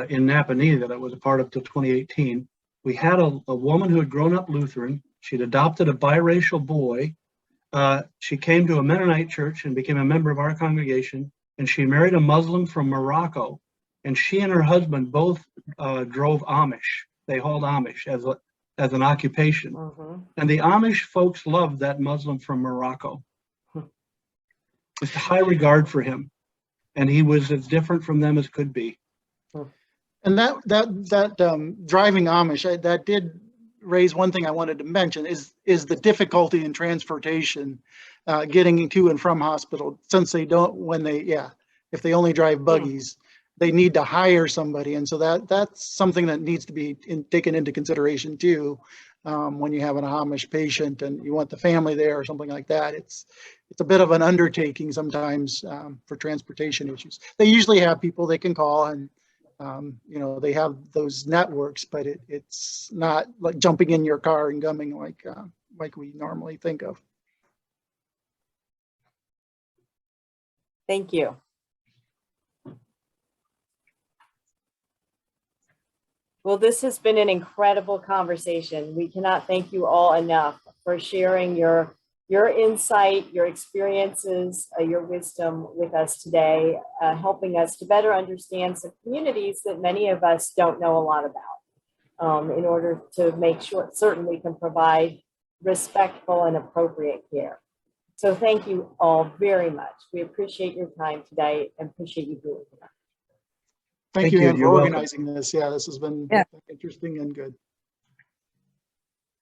in Napanee that I was a part of till 2018, we had a woman who had grown up Lutheran. She'd adopted a biracial boy. She came to a Mennonite church and became a member of our congregation, and she married a Muslim from Morocco. And she and her husband both drove Amish. They hauled Amish as an occupation. And the Amish folks loved that Muslim from Morocco. It's a high regard for him. And he was as different from them as could be. And that driving Amish, that did raise one thing I wanted to mention is the difficulty in transportation, getting to and from hospital, since they don't, if they only drive buggies, they need to hire somebody. And so that's something that needs to be taken into consideration too, when you have an Amish patient and you want the family there or something like that. It's a bit of an undertaking sometimes for transportation issues. They usually have people they can call, and they have those networks, but it's not like jumping in your car and gumming like we normally think of. Thank you. Well, this has been an incredible conversation. We cannot thank you all enough for sharing your insight, your experiences, your wisdom with us today, helping us to better understand some communities that many of us don't know a lot about, in order to make sure certain we can provide respectful and appropriate care. So thank you all very much. We appreciate your time today and appreciate you doing it. Thank you, Ann, for You're welcome. organizing this. Yeah, this has been interesting and good.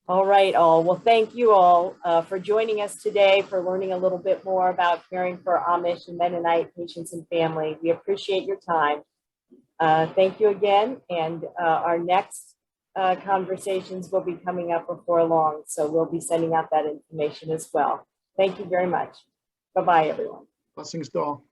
All right, all. Well, thank you all for joining us today, for learning a little bit more about caring for Amish and Mennonite patients and family. We appreciate your time. Thank you again. And our next conversations will be coming up before long. So we'll be sending out that information as well. Thank you very much. Bye-bye, everyone. Blessings to all.